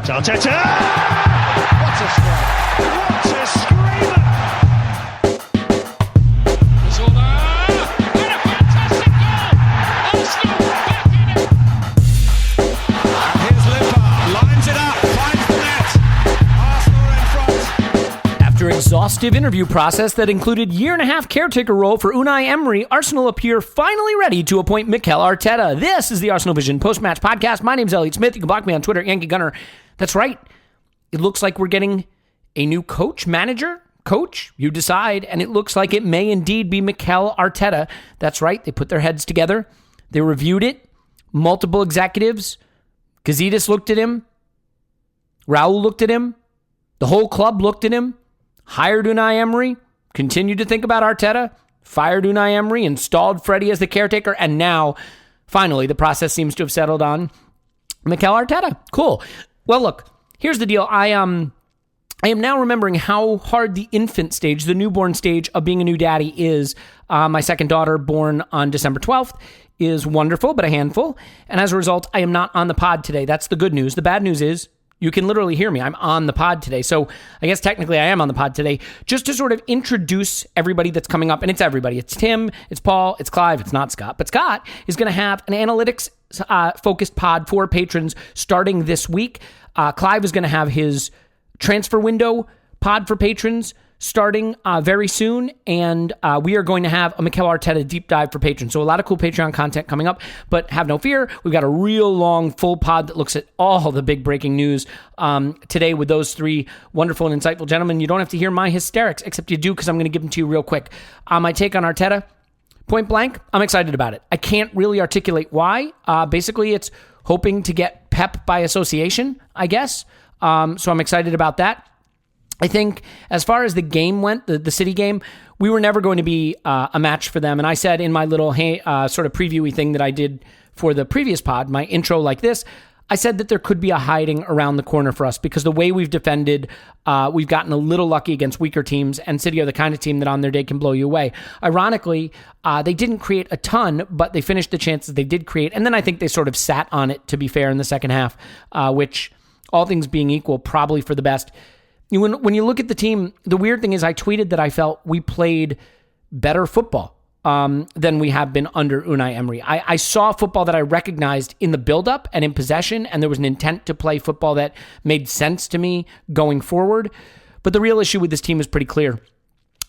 Arteta! What a strike! What a screamer! And a fantastic goal! Arsenal back in it! And here's Liverpool, lines it up, finds the net. Arsenal are in front. After exhaustive interview process that included year-and-a-half caretaker role for Unai Emery, Arsenal appear finally ready to appoint Mikel Arteta. This is the Arsenal Vision post-match podcast. My name's Elliot Smith. You can block me on Twitter, Yankee Gunner. That's right. It looks like we're getting a new coach, you decide, and it looks like it may indeed be Mikel Arteta. That's right. They put their heads together. They reviewed it. Multiple executives. Gazidis looked at him. Raul looked at him. The whole club looked at him. Hired Unai Emery. Continued to think about Arteta. Fired Unai Emery. Installed Freddie as the caretaker. And now, finally, the process seems to have settled on Mikel Arteta. Cool. Well, look, here's the deal. I am now remembering how hard the infant stage, the newborn stage of being a new daddy is. My second daughter, born on December 12th, is wonderful, but a handful. And as a result, I am not on the pod today. That's the good news. The bad news is you can literally hear me. I'm on the pod today. So I guess technically I am on the pod today just to sort of introduce everybody that's coming up. And it's everybody. It's Tim, it's Paul, it's Clive, it's not Scott. But Scott is going to have an analytics focused pod for patrons starting this week. Clive is going to have his transfer window pod for patrons starting very soon. And we are going to have a Mikel Arteta deep dive for patrons. So a lot of cool Patreon content coming up, but have no fear. We've got a real long full pod that looks at all the big breaking news today with those three wonderful and insightful gentlemen. You don't have to hear my hysterics, except you do, because I'm going to give them to you real quick. My take on Arteta, point blank, I'm excited about it. I can't really articulate why. Basically, it's hoping to get Pep by association, I guess. So I'm excited about that. I think as far as the game went, the City game, we were never going to be a match for them. And I said in my little sort of previewy thing that I did for the previous pod, my intro like this, I said that there could be a hiding around the corner for us because the way we've defended, we've gotten a little lucky against weaker teams, and City are the kind of team that on their day can blow you away. Ironically, they didn't create a ton, but they finished the chances they did create. And then I think they sort of sat on it, to be fair, in the second half, which, all things being equal, probably for the best. When you look at the team, the weird thing is I tweeted that I felt we played better football than we have been under Unai Emery. I saw football that I recognized in the build-up and in possession, and there was an intent to play football that made sense to me going forward. But the real issue with this team is pretty clear.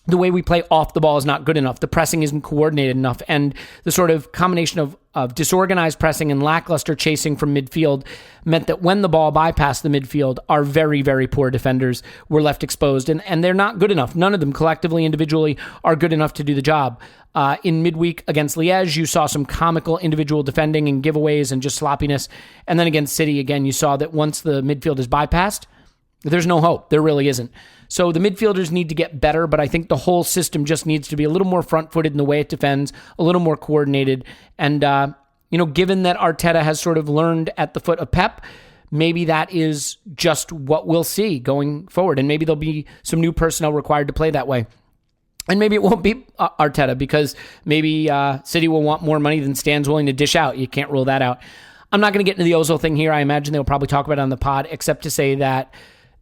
The way we play off the ball is not good enough. The pressing isn't coordinated enough. And the sort of combination of disorganized pressing and lackluster chasing from midfield meant that when the ball bypassed the midfield, our very, very poor defenders were left exposed. And they're not good enough. None of them collectively, individually, are good enough to do the job. In midweek against Liège, you saw some comical individual defending and giveaways and just sloppiness. And then against City, again, you saw that once the midfield is bypassed, there's no hope. There really isn't. So the midfielders need to get better, but I think the whole system just needs to be a little more front-footed in the way it defends, a little more coordinated. And, given that Arteta has sort of learned at the foot of Pep, maybe that is just what we'll see going forward. And maybe there'll be some new personnel required to play that way. And maybe it won't be Arteta because maybe City will want more money than Stan's willing to dish out. You can't rule that out. I'm not going to get into the Ozil thing here. I imagine they'll probably talk about it on the pod, except to say that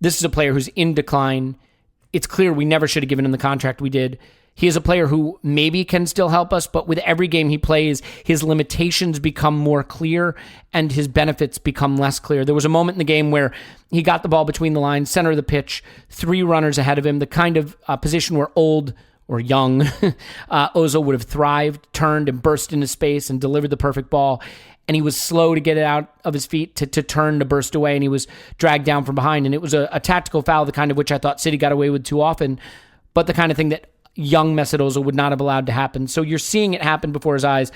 this is a player who's in decline. It's clear we never should have given him the contract we did. He is a player who maybe can still help us, but with every game he plays, his limitations become more clear and his benefits become less clear. There was a moment in the game where he got the ball between the lines, center of the pitch, three runners ahead of him, the kind of position where old or young Ozil would have thrived, turned and burst into space and delivered the perfect ball. And he was slow to get it out of his feet to turn to burst away, and he was dragged down from behind. And it was a tactical foul, the kind of which I thought City got away with too often, but the kind of thing that young Mesut Ozil would not have allowed to happen. So you're seeing it happen before his eyes,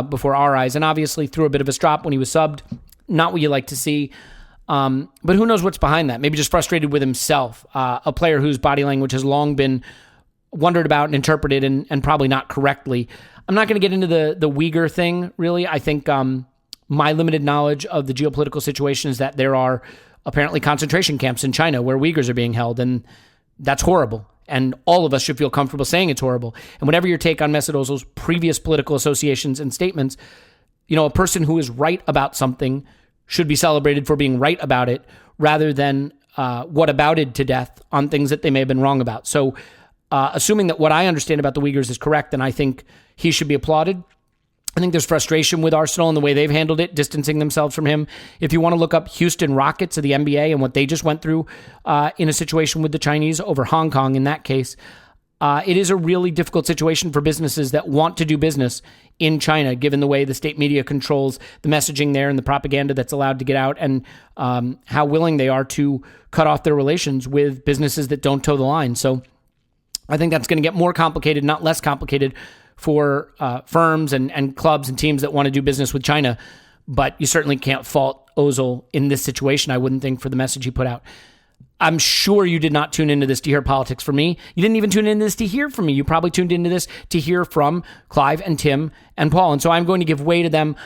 before our eyes, and obviously threw a bit of a strop when he was subbed. Not what you like to see. But who knows what's behind that? Maybe just frustrated with himself. A player whose body language has long been wondered about and interpreted and probably not correctly. I'm not going to get into the Uyghur thing, really. I think my limited knowledge of the geopolitical situation is that there are apparently concentration camps in China where Uyghurs are being held, and that's horrible. And all of us should feel comfortable saying it's horrible. And whatever your take on Mesut Ozil's previous political associations and statements, a person who is right about something should be celebrated for being right about it rather than whatabouted to death on things that they may have been wrong about. So assuming that what I understand about the Uyghurs is correct, then I think he should be applauded. I think there's frustration with Arsenal and the way they've handled it, distancing themselves from him. If you want to look up Houston Rockets of the NBA and what they just went through in a situation with the Chinese over Hong Kong in that case, it is a really difficult situation for businesses that want to do business in China, given the way the state media controls the messaging there and the propaganda that's allowed to get out, and how willing they are to cut off their relations with businesses that don't toe the line. So I think that's going to get more complicated, not less complicated, for firms and clubs and teams that want to do business with China. But you certainly can't fault Ozil in this situation, I wouldn't think, for the message he put out. I'm sure you did not tune into this to hear politics from me. You didn't even tune into this to hear from me. You probably tuned into this to hear from Clive and Tim and Paul. And so I'm going to give way to them.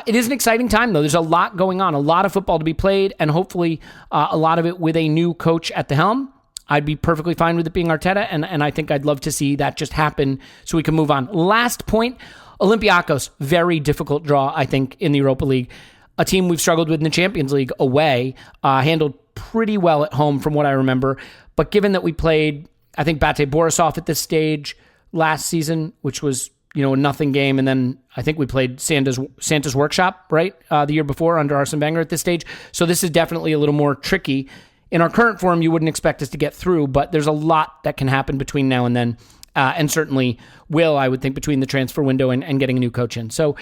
It is an exciting time, though. There's a lot going on, a lot of football to be played, and hopefully a lot of it with a new coach at the helm. I'd be perfectly fine with it being Arteta, and I think I'd love to see that just happen so we can move on. Last point, Olympiacos, very difficult draw, I think, in the Europa League. A team we've struggled with in the Champions League away, handled pretty well at home from what I remember. But given that we played, I think, Bate Borisov at this stage last season, which was, a nothing game, and then I think we played Santa's Workshop, right, the year before under Arsene Wenger at this stage. So this is definitely a little more tricky. In our current form, you wouldn't expect us to get through, but there's a lot that can happen between now and then, and certainly will, I would think, between the transfer window and getting a new coach in. So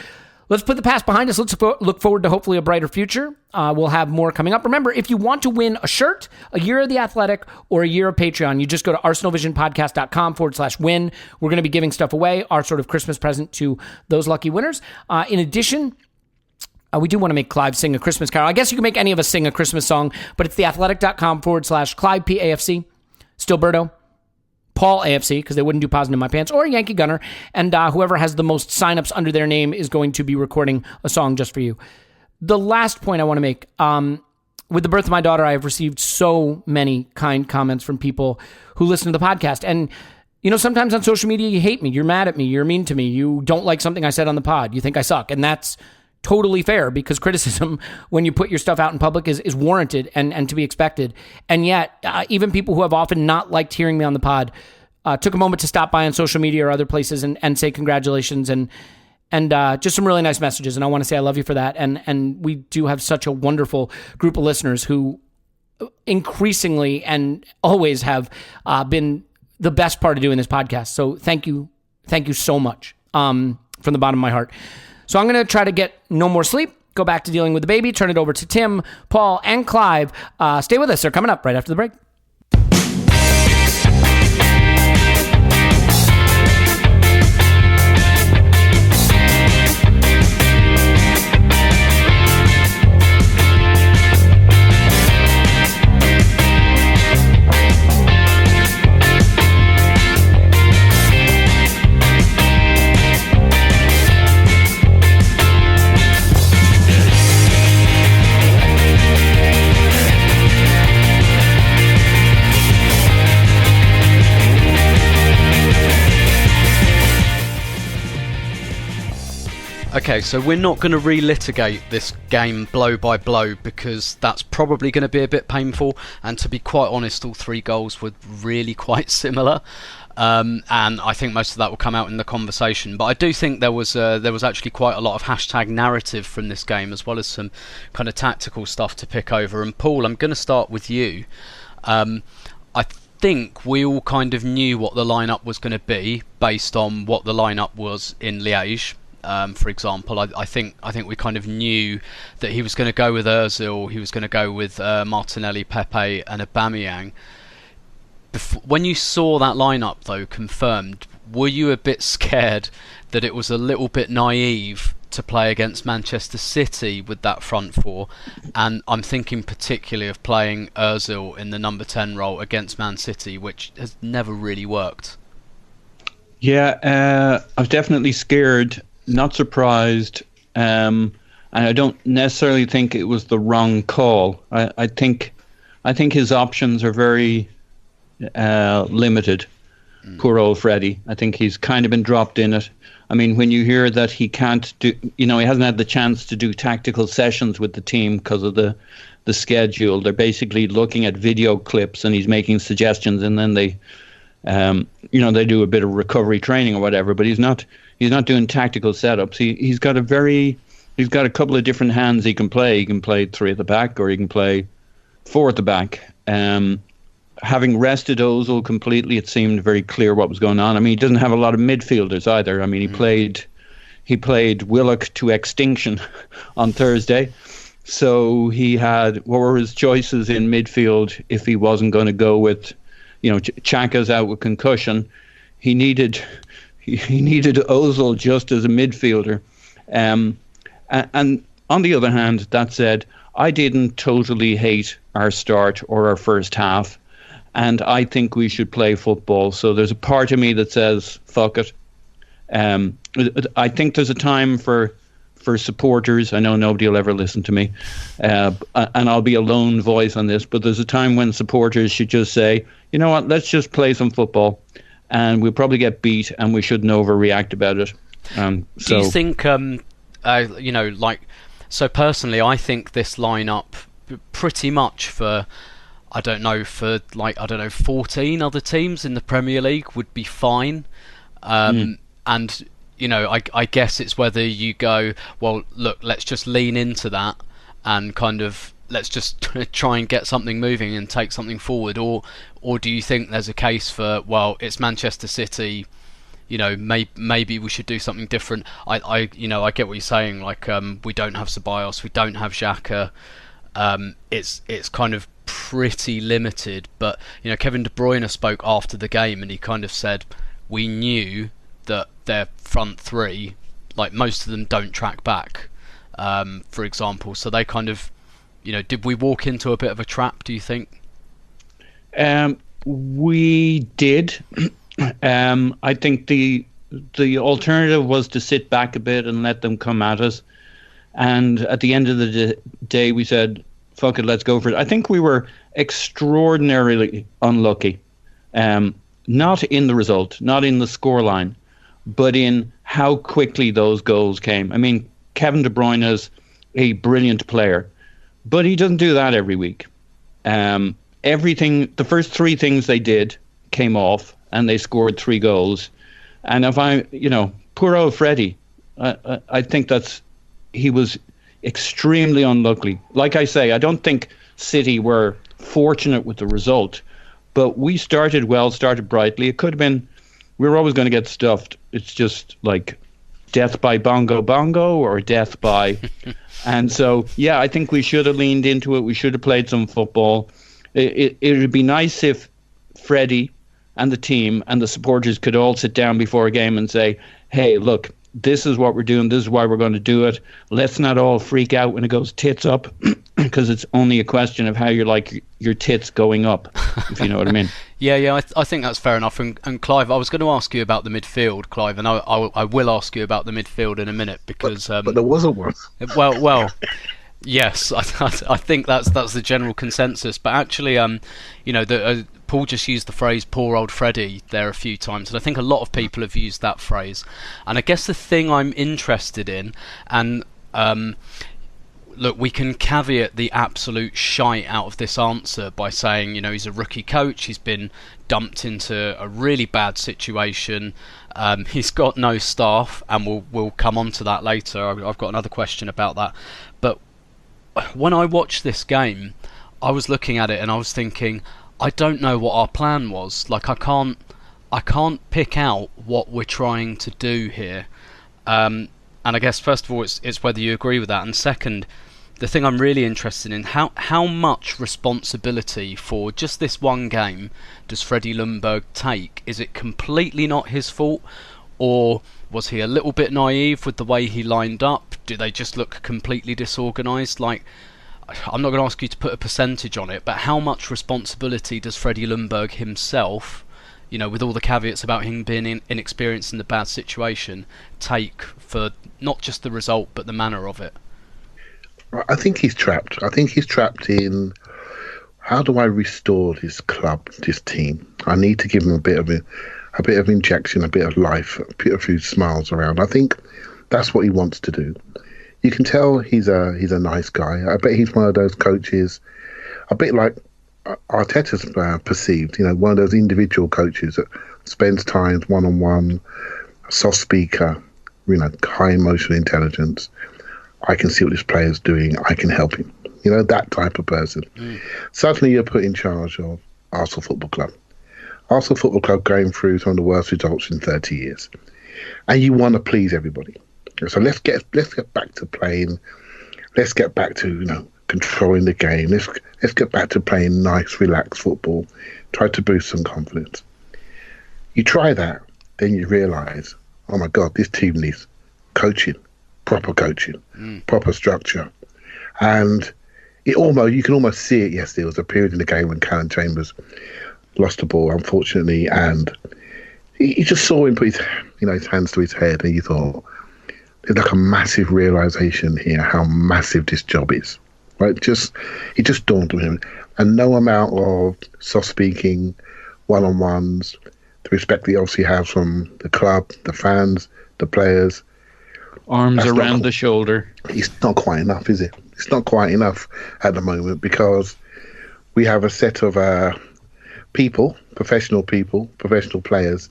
let's put the past behind us. Let's look forward to hopefully a brighter future. We'll have more coming up. Remember, if you want to win a shirt, a year of The Athletic, or a year of Patreon, you just go to arsenalvisionpodcast.com/win. We're going to be giving stuff away, our sort of Christmas present to those lucky winners. In addition, we do want to make Clive sing a Christmas carol. I guess you can make any of us sing a Christmas song, but it's theathletic.com/Clive PAFC, Stilberto, Paul AFC, because they wouldn't do Pausing in My Pants, or Yankee Gunner, and whoever has the most signups under their name is going to be recording a song just for you. The last point I want to make, with the birth of my daughter, I have received so many kind comments from people who listen to the podcast, and sometimes on social media you hate me, you're mad at me, you're mean to me, you don't like something I said on the pod, you think I suck, and that's totally fair, because criticism when you put your stuff out in public is warranted and to be expected. And yet, even people who have often not liked hearing me on the pod took a moment to stop by on social media or other places and say congratulations and just some really nice messages. And I want to say I love you for that. And we do have such a wonderful group of listeners who increasingly and always have been the best part of doing this podcast. So thank you so much from the bottom of my heart. So I'm going to try to get no more sleep, go back to dealing with the baby, turn it over to Tim, Paul, and Clive. Stay with us. They're coming up right after the break. Okay, so we're not going to relitigate this game blow by blow because that's probably going to be a bit painful, and to be quite honest, all three goals were really quite similar, and I think most of that will come out in the conversation. But I do think there was actually quite a lot of hashtag narrative from this game, as well as some kind of tactical stuff to pick over. And Paul, I'm going to start with you. I think we all kind of knew what the lineup was going to be based on what the lineup was in Liège. For example, I think we kind of knew that he was going to go with Ozil, he was going to go with Martinelli, Pepe, and Aubameyang. When you saw that lineup, though, confirmed, were you a bit scared that it was a little bit naive to play against Manchester City with that front four? And I'm thinking particularly of playing Ozil in the number 10 role against Man City, which has never really worked. Yeah, I was definitely scared. Not surprised, and I don't necessarily think it was the wrong call. I think his options are very limited. Poor old Freddie. I think he's kind of been dropped in it. I mean, when you hear that he can't do, he hasn't had the chance to do tactical sessions with the team because of the schedule. They're basically looking at video clips and he's making suggestions, and then they they do a bit of recovery training or whatever, but he's not doing tactical setups. He's got a couple of different hands he can play. He can play 3 at the back, or he can play 4 at the back. Having rested Ozil completely, it seemed very clear what was going on. I mean, he doesn't have a lot of midfielders either. I mean, he played Willock to extinction on Thursday. So he had, what were his choices in midfield if he wasn't going to go with, Xhaka's out with concussion. He needed Ozil just as a midfielder. And on the other hand, that said, I didn't totally hate our start or our first half, and I think we should play football. So there's a part of me that says, fuck it. I think there's a time for supporters. I know nobody will ever listen to me, and I'll be a lone voice on this, but there's a time when supporters should just say, you know what, let's just play some football, and we'll probably get beat, and we shouldn't overreact about it. Do you think, so personally, I think this lineup pretty much for 14 other teams in the Premier League would be fine. And, I guess it's whether you go, well, look, let's just lean into that and kind of let's just try and get something moving and take something forward, or do you think there's a case for, well, it's Manchester City, maybe we should do something different? I get what you're saying. Like, we don't have Ceballos, we don't have Xhaka. It's kind of pretty limited. But Kevin De Bruyne spoke after the game, and he kind of said, we knew that their front three, like most of them, don't track back, for example. So they kind of, did we walk into a bit of a trap, do you think? We did. I think the alternative was to sit back a bit and let them come at us. And at the end of the day, we said, fuck it, let's go for it. I think we were extraordinarily unlucky. Not in the result, not in the scoreline, but in how quickly those goals came. I mean, Kevin De Bruyne is a brilliant player, but he doesn't do that every week. The first 3 things they did came off, and they scored 3 goals. And poor old Freddie, I think he was extremely unlucky. Like I say, I don't think City were fortunate with the result, but we started well, started brightly. It could have been, we were always going to get stuffed. It's just like death by bongo or death by. And so, yeah, I think we should have leaned into it. We should have played some football. It would be nice if Freddie and the team and the supporters could all sit down before a game and say, hey, look, this is what we're doing. This is why we're going to do it. Let's not all freak out when it goes tits up, because it's only a question of how you like your tits going up, if you know what I mean. Yeah, I think that's fair enough. And Clive, I was going to ask you about the midfield, Clive, and I will ask you about the midfield in a minute, because but there wasn't one. Well, yes, I think that's the general consensus. But actually, Paul just used the phrase "poor old Freddie" there a few times, and I think a lot of people have used that phrase. And I guess the thing I'm interested in, and look, we can caveat the absolute shite out of this answer by saying, he's a rookie coach, he's been dumped into a really bad situation, he's got no staff, and we'll come on to that later. I've got another question about that. But when I watched this game, I was looking at it and I was thinking, I don't know what our plan was. Like, I can't pick out what we're trying to do here. And I guess first of all, it's whether you agree with that, and second, the thing I'm really interested in, how much responsibility for just this one game does Freddie Ljungberg take? Is it completely not his fault, or was he a little bit naive with the way he lined up? Do they just look completely disorganised? Like, I'm not going to ask you to put a percentage on it, but how much responsibility does Freddie Ljungberg himself, with all the caveats about him being inexperienced in the bad situation, take for not just the result but the manner of it? I think he's trapped. I think he's trapped in, how do I restore this club, this team? I need to give him a bit of a bit of injection, a bit of life, a few smiles around. I think that's what he wants to do. You can tell he's a nice guy. I bet he's one of those coaches, a bit like Arteta's perceived, one of those individual coaches that spends time one-on-one, soft speaker, high emotional intelligence. I can see what this player's doing. I can help him. That type of person. Suddenly you're put in charge of Arsenal Football Club. Arsenal Football Club going through some of the worst results in 30 years. And you want to please everybody. So let's get back to playing. Let's get back to, controlling the game. Let's get back to playing nice, relaxed football. Try to boost some confidence. You try that, then you realise, oh my God, this team needs coaching, proper structure. And you can almost see it yesterday. There was a period in the game when Callum Chambers lost the ball, unfortunately, and he just saw him put his hands to his head, and you thought, there's like a massive realisation here how massive this job is. Right? It just dawned on him. And no amount of soft speaking, one-on-ones, the respect that he obviously has from the club, the fans, the players. Arms around the shoulder. It's not quite enough, is it? It's not quite enough at the moment, because we have a set of professional players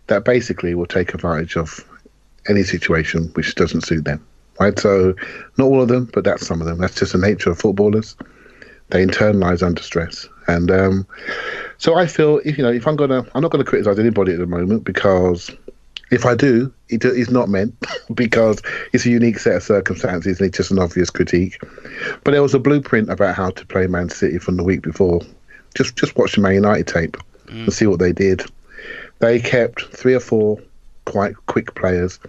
that basically will take advantage of any situation which doesn't suit them. Right? So not all of them, but that's some of them. That's just the nature of footballers. They internalise under stress. And so I feel I'm not gonna criticise anybody at the moment, because if I do, it's not meant, because it's a unique set of circumstances and it's just an obvious critique. But there was a blueprint about how to play Man City from the week before. Just watch the Man United tape and see what they did. They kept 3 or 4 quite quick players,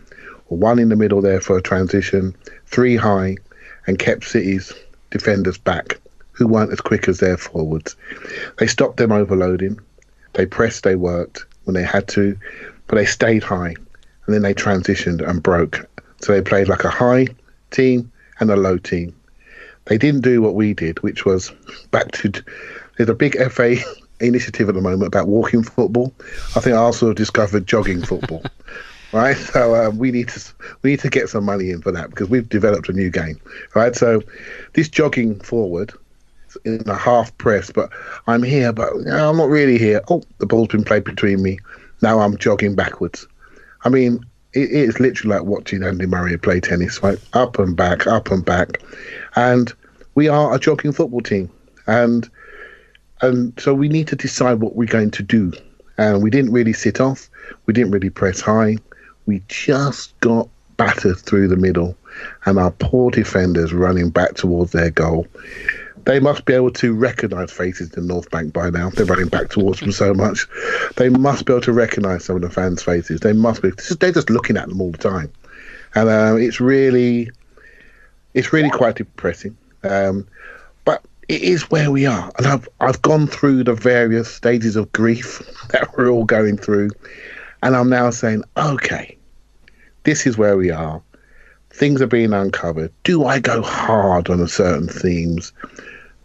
1 in the middle there for a transition, 3 high, and kept City's defenders back, who weren't as quick as their forwards. They stopped them overloading. They pressed, they worked when they had to, but they stayed high, and then they transitioned and broke. So they played like a high team and a low team. They didn't do what we did, which was there's a big FA initiative at the moment about walking football. I think Arsenal have discovered jogging football. Right, so we need to get some money in for that, because we've developed a new game. Right, so this jogging forward in a half press, but I'm here, but I'm not really here. Oh, the ball's been played between me. Now I'm jogging backwards. I mean, it is literally like watching Andy Murray play tennis, right? Up and back, and we are a jogging football team, and so we need to decide what we're going to do. And we didn't really sit off. We didn't really press high. We just got battered through the middle, and our poor defenders running back towards their goal. They must be able to recognise faces in the North Bank by now. They're running back towards them so much. They must be able to recognise some of the fans' faces. They must be. They're just looking at them all the time, and it's really quite depressing. But it is where we are, and I've gone through the various stages of grief that we're all going through, and I'm now saying, okay, this is where we are. Things are being uncovered. Do I go hard on certain themes?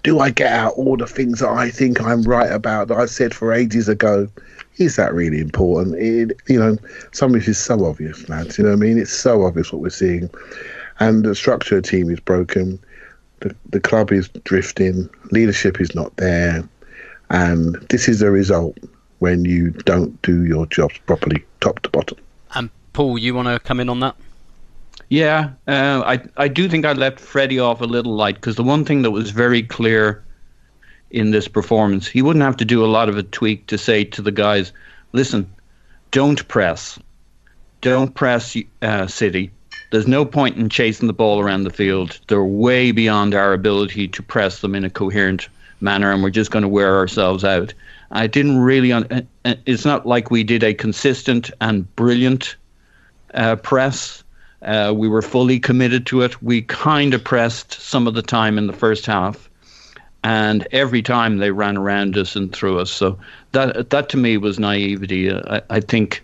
Do I get out all the things that I think I'm right about, that I said for ages ago? Is that really important? Some of this is so obvious, lads. You know what I mean? It's so obvious what we're seeing. And the structure of the team is broken. The club is drifting. Leadership is not there. And this is the result when you don't do your jobs properly, top to bottom. And Paul, you want to come in on that? Yeah, I do think I left Freddie off a little light, because the one thing that was very clear in this performance, he wouldn't have to do a lot of a tweak to say to the guys, listen, don't press City. There's no point in chasing the ball around the field. They're way beyond our ability to press them in a coherent manner, and we're just going to wear ourselves out. I didn't really... it's not like we did a consistent and brilliant press. We were fully committed to it. We kind of pressed some of the time in the first half, and every time they ran around us and through us. So that to me was naivety. I think,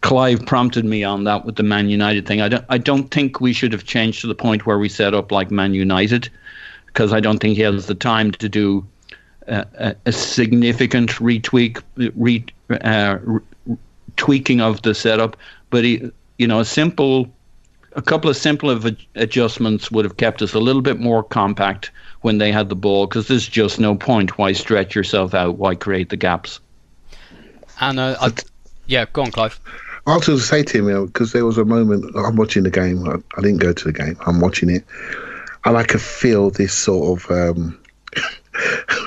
Clive prompted me on that with the Man United thing. I don't think we should have changed to the point where we set up like Man United, because I don't think he has the time to do a significant retweak tweaking of the setup, but a couple of simple adjustments would have kept us a little bit more compact when they had the ball, because there's just no point. Why stretch yourself out? Why create the gaps? And go on, Clive. I was going to say to him, because there was a moment, I'm watching the game, I didn't go to the game, I'm watching it, and I could feel this sort of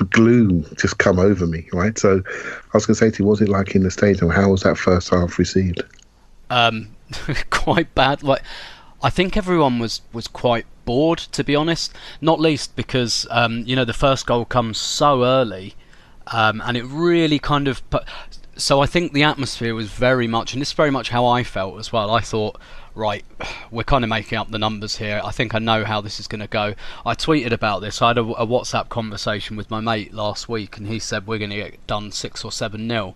gloom just come over me, right? So I was going to say to him, what was it like in the stadium? How was that first half received? Quite bad. Like, I think everyone was quite bored, to be honest, not least because the first goal comes so early, and it really kind of so I think the atmosphere was very much, and this is very much how I felt as well. I thought, right, we're kind of making up the numbers here. I think I know how this is going to go. I tweeted about this. I had a WhatsApp conversation with my mate last week, and he said we're going to get done 6 or 7-0,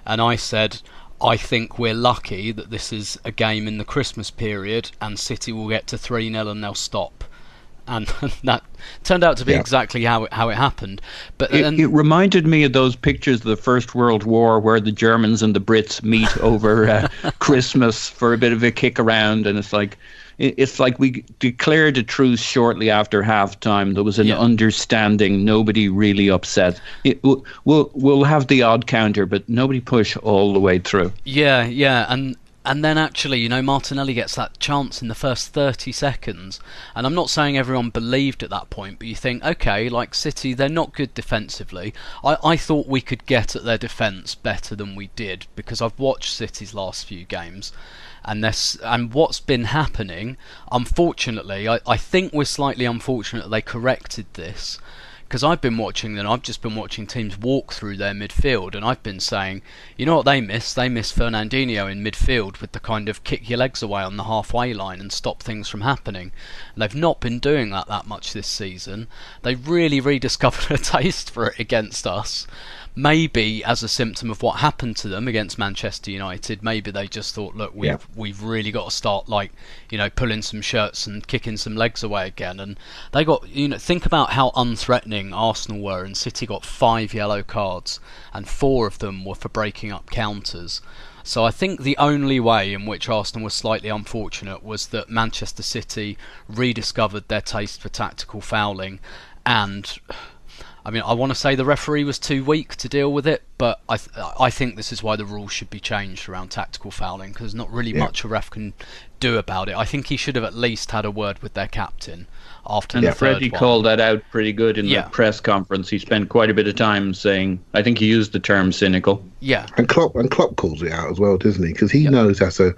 and I said, I think we're lucky that this is a game in the Christmas period and City will get to 3-0 and they'll stop. And that turned out to be exactly how it happened. But it reminded me of those pictures of the First World War where the Germans and the Brits meet over Christmas for a bit of a kick around, and it's like we declared a truce shortly after halftime. There was an understanding, nobody really upset. We'll have the odd counter, but nobody push all the way through. And then actually, Martinelli gets that chance in the first 30 seconds. And I'm not saying everyone believed at that point, but you think, okay, like City, they're not good defensively. I thought we could get at their defence better than we did, because I've watched City's last few games. And what's been happening, unfortunately, I think we're slightly unfortunate that they corrected this. Because I've just been watching teams walk through their midfield, and I've been saying, you know what they miss? They miss Fernandinho in midfield with the kind of kick your legs away on the halfway line and stop things from happening. And they've not been doing that much this season. They really rediscovered a taste for it against us. Maybe as a symptom of what happened to them against Manchester United, maybe they just thought, look, we've really got to start pulling some shirts and kicking some legs away again. And they got, think about how unthreatening Arsenal were, and City got 5 yellow cards, and 4 of them were for breaking up counters. So I think the only way in which Arsenal was slightly unfortunate was that Manchester City rediscovered their taste for tactical fouling, and I want to say the referee was too weak to deal with it, but I think this is why the rules should be changed around tactical fouling, because there's not really much a ref can do about it. I think he should have at least had a word with their captain after the third Freddie one. Called that out pretty good in the press conference. He spent quite a bit of time saying, I think he used the term cynical. Yeah. And Klopp calls it out as well, doesn't he? Because he knows that's a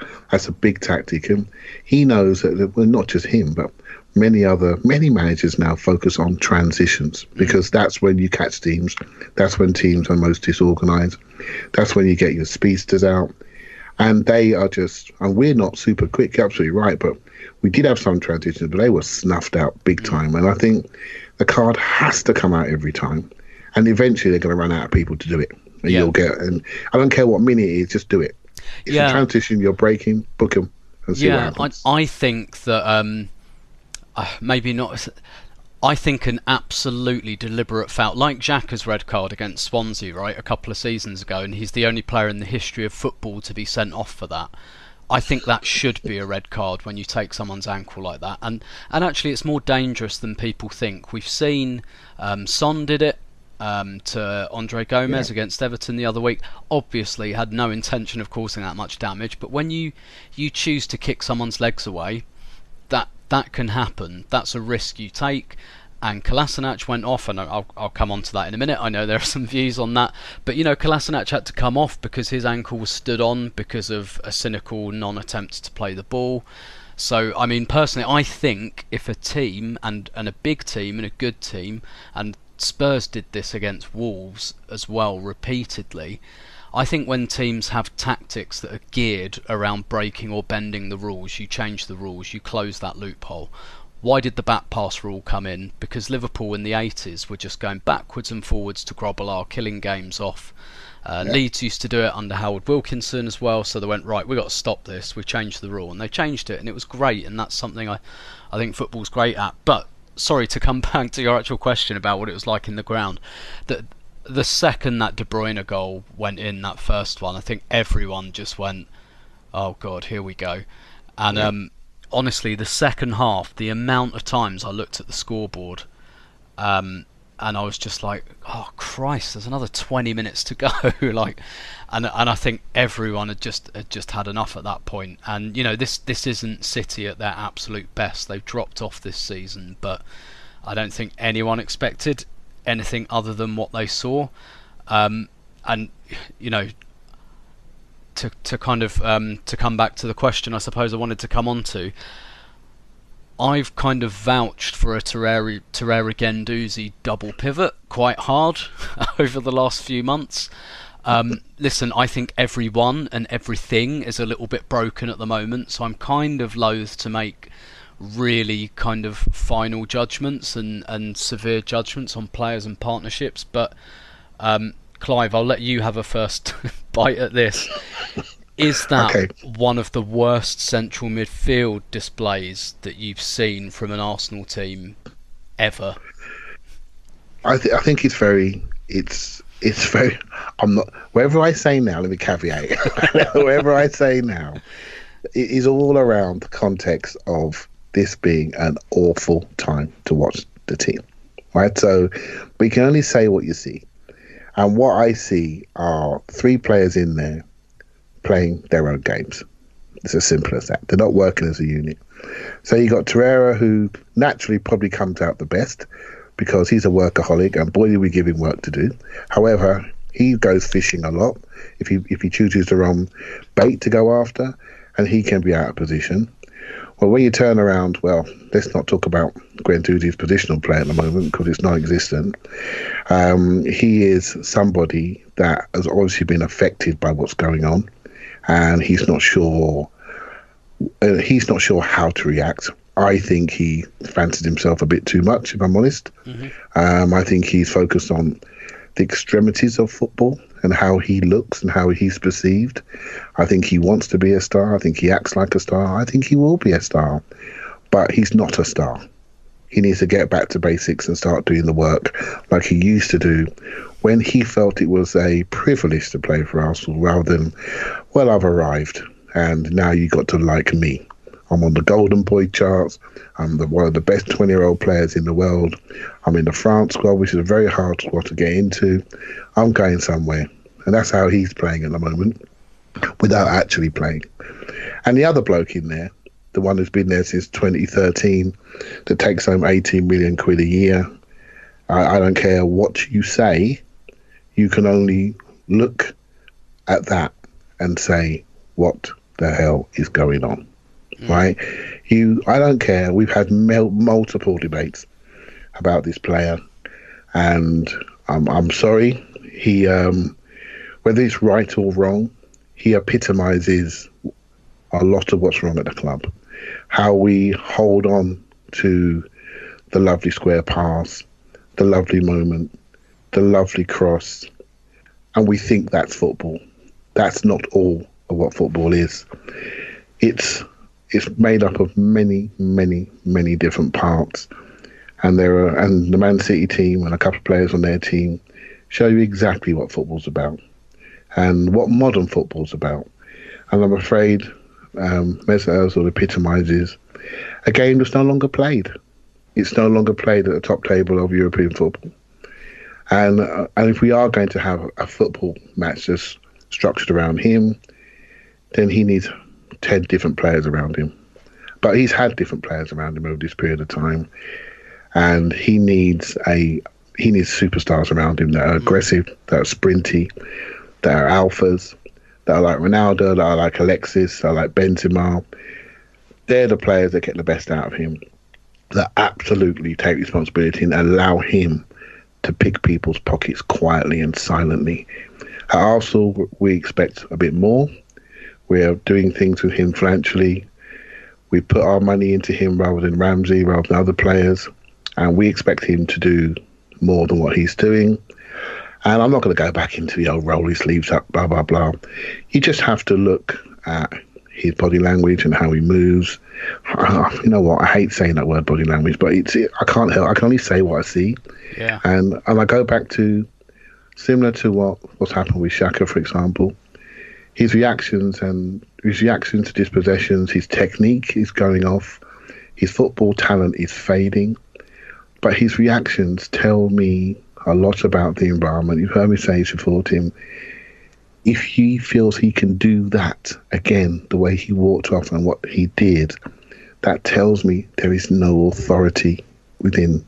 big tactic, and he knows that, well, not just him, but many managers now focus on transitions, because that's when you catch teams, that's when teams are most disorganised, that's when you get your speedsters out, and they are just, and we're not super quick, you're absolutely right, but we did have some transitions, but they were snuffed out big time. And I think the card has to come out every time, and eventually they're going to run out of people to do it, and you'll get, and I don't care what minute it is, just do it. It's a transition you're breaking, book them and see what happens. I think that maybe not. I think an absolutely deliberate foul, like Xhaka's red card against Swansea, right, a couple of seasons ago, and he's the only player in the history of football to be sent off for that. I think that should be a red card when you take someone's ankle like that. And actually, it's more dangerous than people think. We've seen Son did it to Andre Gomez against Everton the other week. Obviously, had no intention of causing that much damage. But when you choose to kick someone's legs away, that can happen. That's a risk you take. And Kolasinac went off, and I'll come on to that in a minute. I know there are some views on that, but Kolasinac had to come off because his ankle was stood on because of a cynical non-attempt to play the ball. So, personally, I think if a team, and a big team and a good team, and Spurs did this against Wolves as well repeatedly, I think when teams have tactics that are geared around breaking or bending the rules, you change the rules, you close that loophole. Why did the back pass rule come in? Because Liverpool in the 80s were just going backwards and forwards to Grobbelaar, killing games off. Leeds used to do it under Howard Wilkinson as well, so they went, right, we've got to stop this, we changed the rule, and they changed it, and it was great, and that's something I think football's great at. But, sorry, to come back to your actual question about what it was like in the ground, the second that De Bruyne goal went in, that first one, I think everyone just went, "Oh God, here we go." And honestly, the second half, the amount of times I looked at the scoreboard, and I was just like, "Oh Christ, there's another 20 minutes to go." and I think everyone had just had enough at that point. And this isn't City at their absolute best. They've dropped off this season, but I don't think anyone expected anything other than what they saw. To kind of to come back to the question I suppose I wanted to come on to, I've kind of vouched for a Torreira Guendouzi double pivot quite hard over the last few months. Listen, I think everyone and everything is a little bit broken at the moment, so I'm kind of loath to make really kind of final judgments and severe judgments on players and partnerships. But Clive, I'll let you have a first bite at this. Is that one of the worst central midfield displays that you've seen from an Arsenal team ever? I think it's very. I'm not. Whatever I say now, let me caveat. Whatever I say now, it is all around the context of this being an awful time to watch the team, right? So we can only say what you see, and what I see are three players in there playing their own games. It's as simple as that. They're not working as a unit. So you got Torreira, who naturally probably comes out the best because he's a workaholic, and boy, do we give him work to do. However, he goes fishing a lot if he chooses the wrong bait to go after, and he can be out of position. Well, when you turn around, well, let's not talk about Guendouzi's positional play at the moment because it's non-existent. He is somebody that has obviously been affected by what's going on, and he's not sure how to react. I think he fancied himself a bit too much, if I'm honest. Mm-hmm. I think he's focused on the extremities of football and how he looks and how he's perceived. I think he wants to be a star. I think he acts like a star. I think he will be a star, but he's not a star. He needs to get back to basics and start doing the work like he used to do when he felt it was a privilege to play for Arsenal rather than, well, I've arrived and now you got to like me. I'm on the Golden Boy charts. I'm one of the best 20-year-old players in the world. I'm in the France squad, which is a very hard squad to get into. I'm going somewhere. And that's how he's playing at the moment, without actually playing. And the other bloke in there, the one who's been there since 2013, that takes home 18 million quid a year, I don't care what you say, you can only look at that and say, what the hell is going on? Right? I don't care. We've had multiple debates about this player, and I'm sorry. He, whether it's right or wrong, he epitomizes a lot of what's wrong at the club. How we hold on to the lovely square pass, the lovely moment, the lovely cross, and we think that's football. That's not all of what football is. It's made up of many, many, many different parts, and the Man City team and a couple of players on their team show you exactly what football's about and what modern football's about. And I'm afraid Mesut Ozil epitomizes a game that's no longer played. It's no longer played at the top table of European football. And if we are going to have a football match that's structured around him, then he needs 10 different players around him. But he's had different players around him over this period of time, and he needs superstars around him that are aggressive, that are sprinty, that are alphas, that are like Ronaldo, that are like Alexis, that are like Benzema. They're the players that get the best out of him, that absolutely take responsibility and allow him to pick people's pockets quietly and silently. At Arsenal, we expect a bit more. We're doing things with him financially. We put our money into him rather than Ramsey, rather than other players. And we expect him to do more than what he's doing. And I'm not going to go back into the old roll his sleeves up, blah, blah, blah. You just have to look at his body language and how he moves. You know what? I hate saying that word, body language, but I can't help. I can only say what I see. Yeah. And I go back to similar to what's happened with Xhaka, for example. His reactions to dispossessions, his technique is going off, his football talent is fading, but his reactions tell me a lot about the environment. You've heard me say support him. If he feels he can do that again, the way he walked off and what he did, that tells me there is no authority within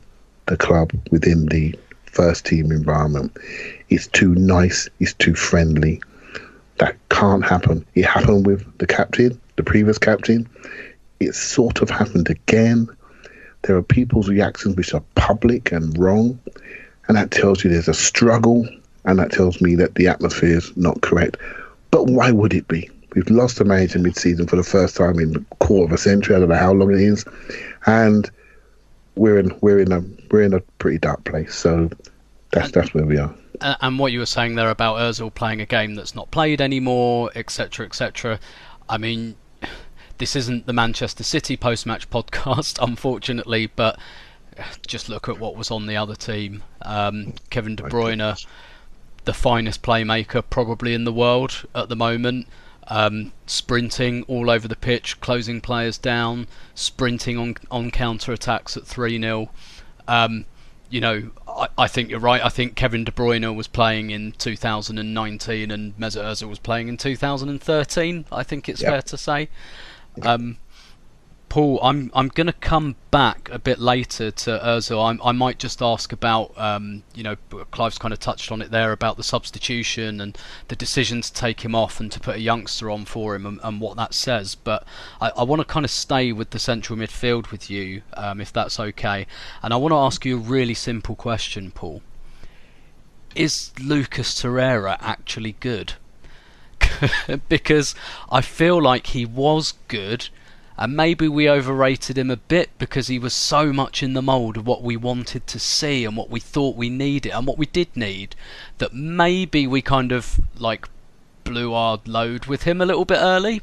the club, within the first team environment. It's too nice, it's too friendly. That can't happen. It happened with the captain, the previous captain. It sort of happened again. There are people's reactions which are public and wrong, and that tells you there's a struggle, and that tells me that the atmosphere is not correct. But why would it be? We've lost a manager mid-season for the first time in a quarter of a century. I don't know how long it is, and we're in a pretty dark place. So that's where we are. And what you were saying there about Ozil playing a game that's not played anymore, etc., etc. I mean, this isn't the Manchester City post-match podcast, unfortunately, but just look at what was on the other team. Kevin De Bruyne, the finest playmaker probably in the world at the moment, sprinting all over the pitch, closing players down, sprinting on counter-attacks at 3-0. You know, I think you're right. I think Kevin De Bruyne was playing in 2019 and Mesut Ozil was playing in 2013. I think it's fair to say. Paul, I'm going to come back a bit later to Ozil. I might just ask about, Clive's kind of touched on it there about the substitution and the decision to take him off and to put a youngster on for him and what that says. But I want to kind of stay with the central midfield with you, if that's okay. And I want to ask you a really simple question, Paul. Is Lucas Torreira actually good? Because I feel like he was good, and maybe we overrated him a bit because he was so much in the mould of what we wanted to see and what we thought we needed and what we did need, that maybe we kind of like blew our load with him a little bit early.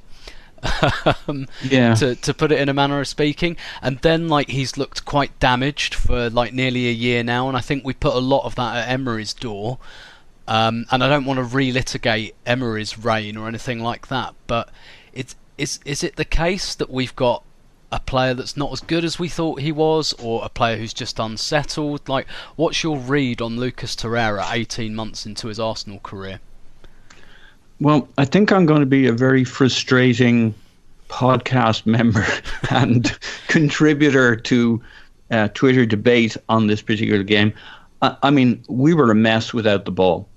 To put it in a manner of speaking. And then like he's looked quite damaged for like nearly a year now, and I think we put a lot of that at Emery's door. And I don't want to relitigate Emery's reign or anything like that, but is it the case that we've got a player that's not as good as we thought he was, or a player who's just unsettled? Like, what's your read on Lucas Torreira 18 months into his Arsenal career? Well, I think I'm going to be a very frustrating podcast member and contributor to Twitter debate on this particular game. I mean, we were a mess without the ball.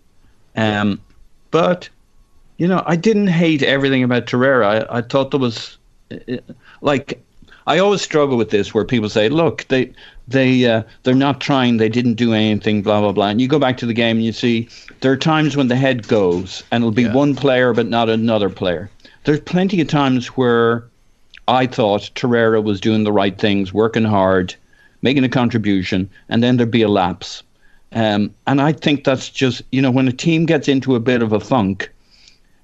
But, you know, I didn't hate everything about Torreira. I thought there was, I always struggle with this where people say, look, they're not trying, they didn't do anything, blah, blah, blah. And you go back to the game and you see there are times when the head goes and it'll be one player but not another player. There's plenty of times where I thought Torreira was doing the right things, working hard, making a contribution, and then there'd be a lapse. And I think that's just, you know, when a team gets into a bit of a funk,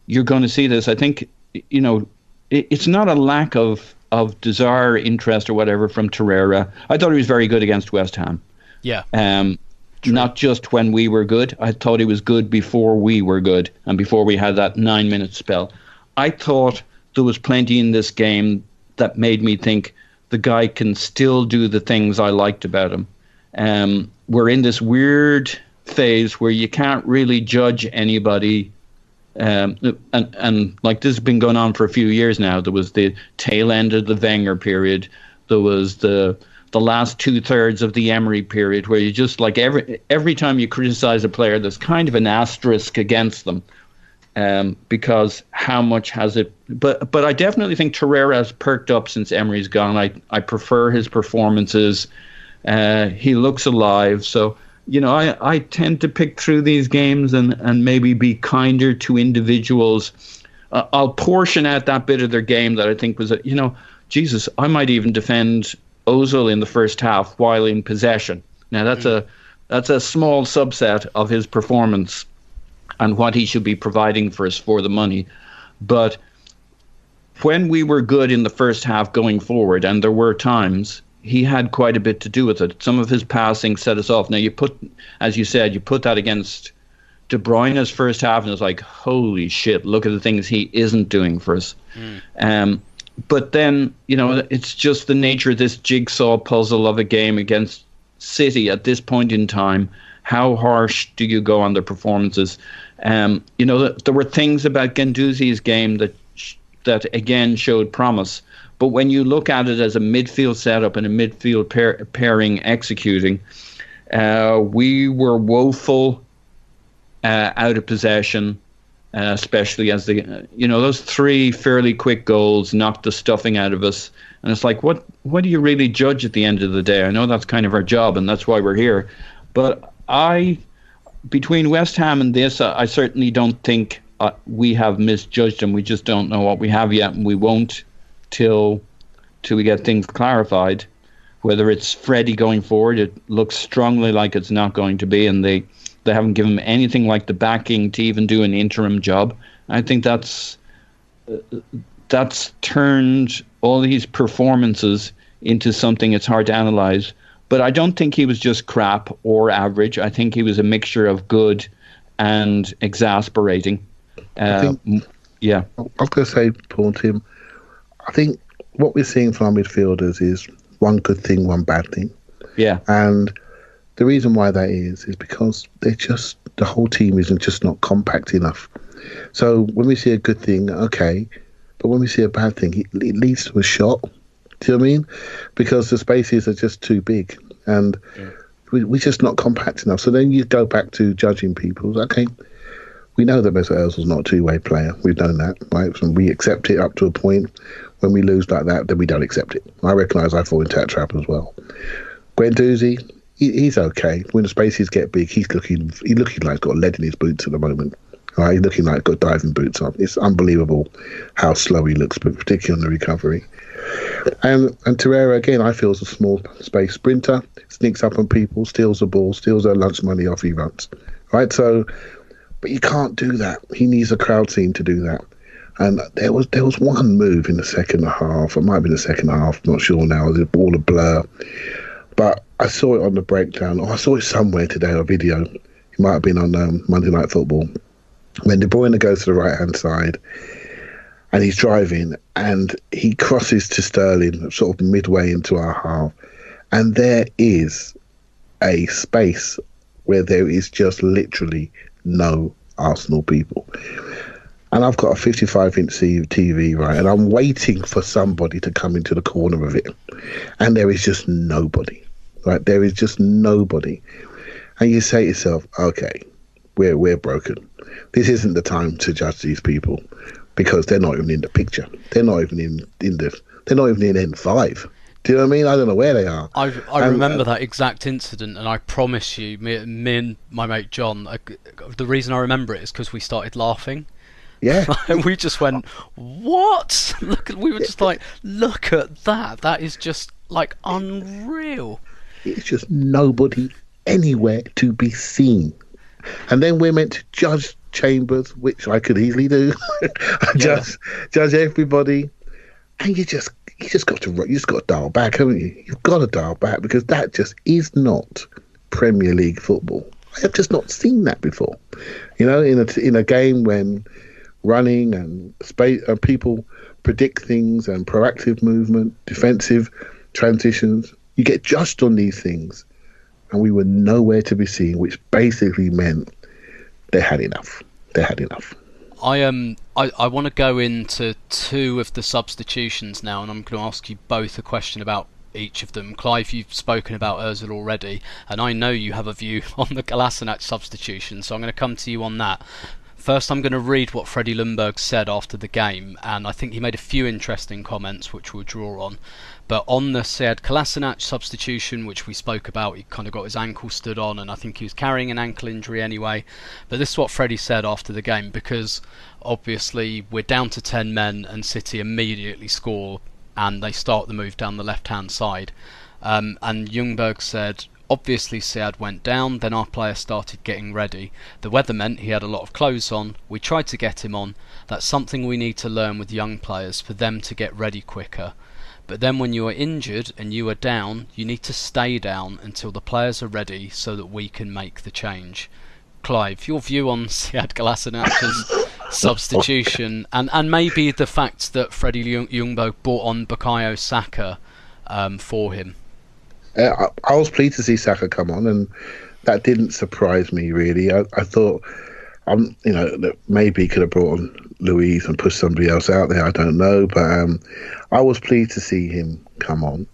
you're going to see this. I think, you know, it's not a lack of desire, interest, or whatever from Torreira. I thought he was very good against West Ham. Yeah. Not just when we were good. I thought he was good before we were good and before we had that 9-minute spell. I thought there was plenty in this game that made me think the guy can still do the things I liked about him. We're in this weird phase where you can't really judge anybody. And like this has been going on for a few years now. There was the tail end of the Wenger period. There was the last 2/3 of the Emery period, where you just like every time you criticize a player, there's kind of an asterisk against them, because how much has it? But I definitely think Torreira has perked up since Emery's gone. I prefer his performances. He looks alive. So, you know, I tend to pick through these games and maybe be kinder to individuals. I'll portion out that bit of their game that I think was, you know, Jesus, I might even defend Ozil in the first half while in possession. Now, that's a small subset of his performance and what he should be providing for us for the money. But when we were good in the first half going forward, and there were times, he had quite a bit to do with it. Some of his passing set us off. Now, as you said, you put that against De Bruyne's first half, and it's like, holy shit, look at the things he isn't doing for us. But then, it's just the nature of this jigsaw puzzle of a game against City at this point in time. How harsh do you go on their performances? There were things about Guendouzi's game that again showed promise. But when you look at it as a midfield setup and a midfield pairing executing, we were woeful out of possession, especially as those 3 fairly quick goals knocked the stuffing out of us. And it's like, what do you really judge at the end of the day? I know that's kind of our job, and that's why we're here. But between West Ham and this, I certainly don't think we have misjudged them. We just don't know what we have yet, and we won't till we get things clarified. Whether it's Freddie going forward, it looks strongly like it's not going to be, and they haven't given him anything like the backing to even do an interim job. I think that's turned all these performances into something it's hard to analyze. But I don't think he was just crap or average. I think he was a mixture of good and exasperating. I was going to say, Paul, Tim, I think what we're seeing from our midfielders is one good thing, one bad thing. Yeah. And the reason why that is because the whole team isn't just not compact enough. So when we see a good thing, okay, but when we see a bad thing, it leads to a shot. Do you know what I mean? Because the spaces are just too big, and we're just not compact enough. So then you go back to judging people. Okay, we know that Mesut Ozil's not a two-way player. We've known that, right? So we accept it up to a point. When we lose like that, then we don't accept it. I recognise I fall into that trap as well. Guendouzi, he's okay. When the spaces get big, he's looking like he's got lead in his boots at the moment. Right? He's looking like he's got diving boots on. It's unbelievable how slow he looks, but particularly on the recovery. And Torreira, again, I feel is a small space sprinter, sneaks up on people, steals the ball, steals their lunch money off, he runs. Right? So, but you can't do that. He needs a crowd scene to do that. And there was one move in the second half. It might have been the second half, not sure now. It was all a blur. But I saw it on the breakdown. I saw it somewhere today, a video. It might have been on Monday Night Football. When De Bruyne goes to the right-hand side and he's driving and he crosses to Sterling sort of midway into our half, and there is a space where there is just literally no Arsenal people. And I've got a 55-inch TV, right, and I'm waiting for somebody to come into the corner of it. And there is just nobody, right? There is just nobody. And you say to yourself, okay, we're broken. This isn't the time to judge these people because they're not even in the picture. They're not even in N5. Do you know what I mean? I don't know where they are. I remember that exact incident, and I promise you, me and my mate John, the reason I remember it is because we started laughing. Yeah. We just went, what? We were just like, look at that. That is just like unreal. It's just nobody anywhere to be seen. And then we're meant to judge Chambers, which I could easily do. Judge everybody. And you just got to dial back, haven't you? You've got to dial back because that just is not Premier League football. I have just not seen that before. You know, in a game when running and space and people predict things and proactive movement, defensive transitions, you get judged on these things, and we were nowhere to be seen, which basically meant they had enough. I want to go into two of the substitutions now, and I'm going to ask you both a question about each of them. Clive, you've spoken about Ozil already, and I know you have a view on the Kolasinac substitution, so I'm going to come to you on that. First, I'm going to read what Freddie Ljungberg said after the game, and I think he made a few interesting comments which we'll draw on. But on the Sead Kolasinac substitution, which we spoke about, he kind of got his ankle stood on, and I think he was carrying an ankle injury anyway. But this is what Freddie said after the game, because obviously we're down to 10 men and City immediately score, and they start the move down the left-hand side. And Ljungberg said, obviously Sead went down, then our player started getting ready. The weather meant he had a lot of clothes on. We tried to get him on. That's something we need to learn with young players, for them to get ready quicker. But then when you are injured and you are down, you need to stay down until the players are ready so that we can make the change. Clive, your view on Sead Galasinac's substitution, and maybe the fact that Freddie Ljungberg brought on Bukayo Saka for him. I was pleased to see Saka come on, and that didn't surprise me really. I thought, that maybe he could have brought on Luiz and pushed somebody else out there. I don't know, but I was pleased to see him come on.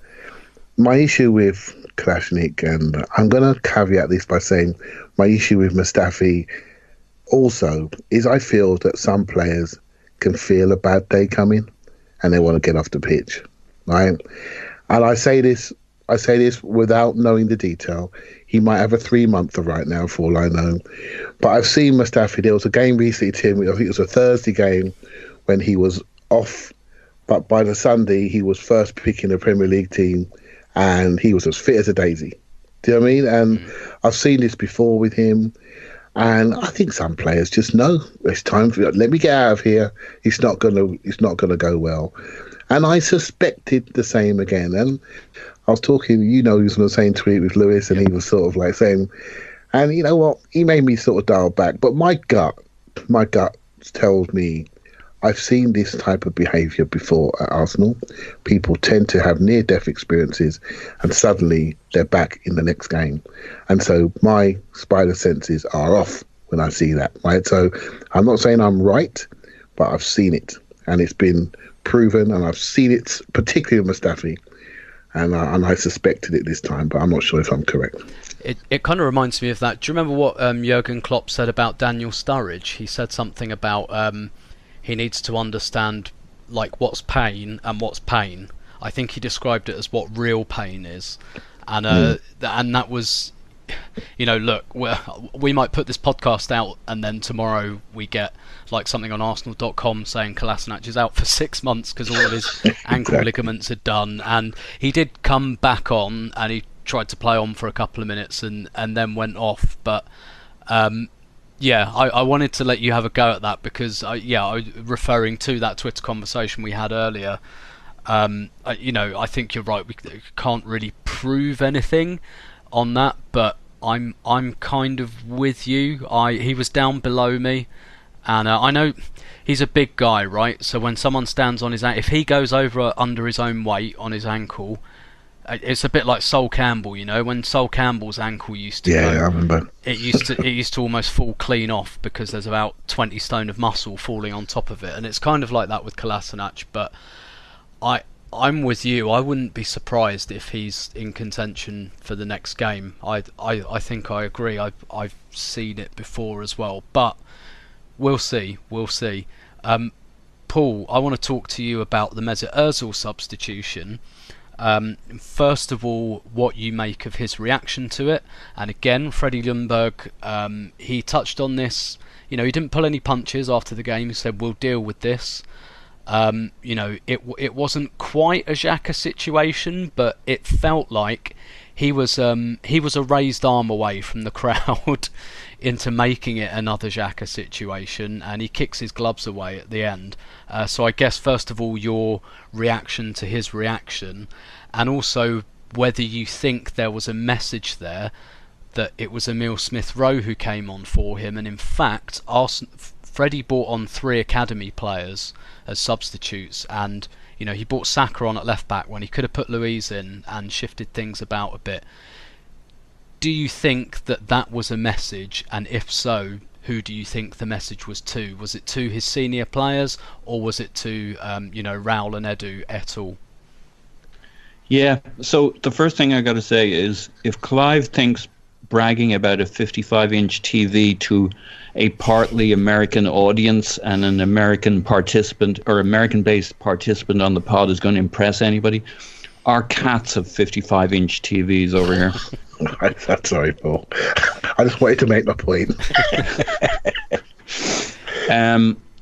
My issue with Kolasinac, and I'm going to caveat this by saying my issue with Mustafi also is I feel that some players can feel a bad day coming and they want to get off the pitch, right? And I say this without knowing the detail. He might have a 3-monther right now, for all I know. But I've seen Mustafi. There was a game recently, Tim, I think it was a Thursday game, when he was off. But by the Sunday, he was first picking the Premier League team, and he was as fit as a daisy. Do you know what I mean? And I've seen this before with him. And I think some players just know it's time for, let me get out of here. It's not gonna go well. And I suspected the same again. And I was talking, he was on the same tweet with Lewis, and he was sort of like saying, and you know what? He made me sort of dial back. But my gut tells me I've seen this type of behaviour before at Arsenal. People tend to have near-death experiences, and suddenly they're back in the next game. And so my spider senses are off when I see that, right? So I'm not saying I'm right, but I've seen it, and it's been proven, and I've seen it particularly with Mustafi, and I suspected it this time, but I'm not sure if I'm correct. It kind of reminds me of that. Do you remember what Jurgen Klopp said about Daniel Sturridge? He said something about he needs to understand like what's pain and what's pain. I think he described it as what real pain is, and and that was, look, we might put this podcast out and then tomorrow we get like something on Arsenal.com saying Kolasinac is out for 6 months because all of his ankle ligaments are done, and he did come back on and he tried to play on for a couple of minutes and then went off, but I wanted to let you have a go at that because referring to that Twitter conversation we had earlier, I think you're right, we can't really prove anything on that, but I'm kind of with you. He was down below me, and I know he's a big guy, right? So when someone stands on his if he goes over under his own weight on his ankle, it's a bit like Sol Campbell, when Sol Campbell's ankle used to go, I remember. It used to almost fall clean off because there's about 20 stone of muscle falling on top of it, and it's kind of like that with Kolasinac. But I'm with you. I wouldn't be surprised if he's in contention for the next game. I think I agree. I've seen it before as well, but we'll see. Paul, I want to talk to you about the Mesut Ozil substitution. First of all, what you make of his reaction to it, and again, Freddie Ljungberg, he touched on this. He didn't pull any punches after the game. He said, "We'll deal with this." It wasn't quite a Xhaka situation, but it felt like he was a raised arm away from the crowd into making it another Xhaka situation, and he kicks his gloves away at the end. So I guess first of all your reaction to his reaction, and also whether you think there was a message there that it was Emile Smith-Rowe who came on for him, and in fact Freddie brought on 3 academy players as substitutes, and he brought Saka on at left back when he could have put Luiz in and shifted things about a bit. Do you think that was a message, and if so, who do you think the message was to? Was it to his senior players, or was it to Raul and Edu et al? Yeah, so the first thing I got to say is if Clive thinks bragging about a 55-inch TV to a partly American audience and an American participant or American-based participant on the pod is going to impress anybody, our cats have 55-inch TVs over here. I'm sorry, Paul. I just wanted to make my point.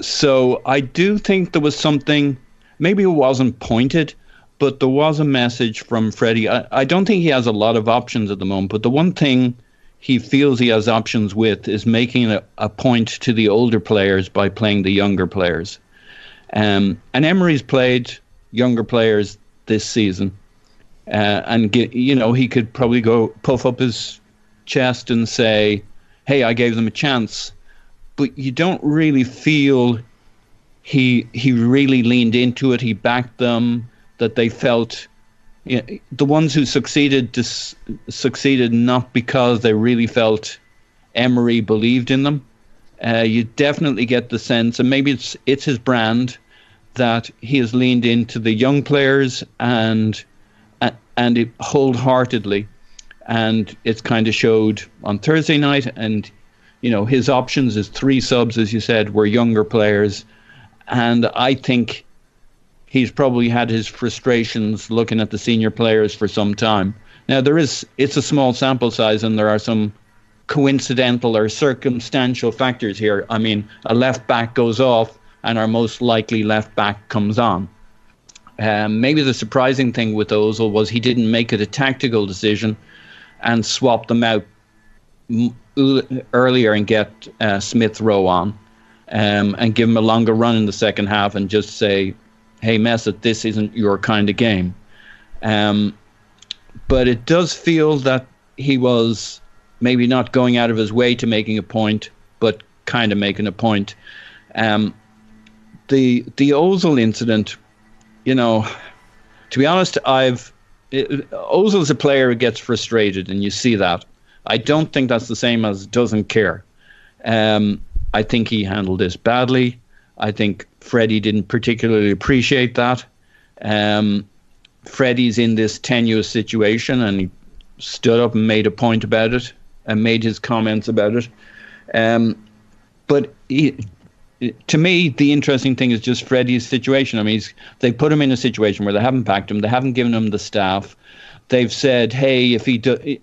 So I do think there was something, maybe it wasn't pointed, but there was a message from Freddie. I don't think he has a lot of options at the moment, but the one thing he feels he has options with is making a point to the older players by playing the younger players. And Emery's played younger players this season. And he could probably go puff up his chest and say, hey, I gave them a chance. But you don't really feel he really leaned into it. He backed them, that they felt, the ones who succeeded not because they really felt Emery believed in them. You definitely get the sense, and maybe it's his brand, that he has leaned into the young players and it wholeheartedly, and it's kind of showed on Thursday night. And his options, his 3 subs, as you said, were younger players, and I think he's probably had his frustrations looking at the senior players for some time. Now it's a small sample size, and there are some coincidental or circumstantial factors here. I mean, a left back goes off and our most likely left back comes on. Maybe the surprising thing with Ozil was he didn't make it a tactical decision and swap them out earlier and get Smith Rowe on, and give him a longer run in the second half and just say, hey, Mesut, this isn't your kind of game. But it does feel that he was maybe not going out of his way to making a point, but kind of making a point. The Ozil incident, to be honest, Ozil's a player who gets frustrated, and you see that. I don't think that's the same as doesn't care. I think he handled this badly. I think Freddie didn't particularly appreciate that. Freddie's in this tenuous situation, and he stood up and made a point about it and made his comments about it. But to me, the interesting thing is just Freddie's situation. I mean, they put him in a situation where they haven't backed him. They haven't given him the staff. They've said, hey,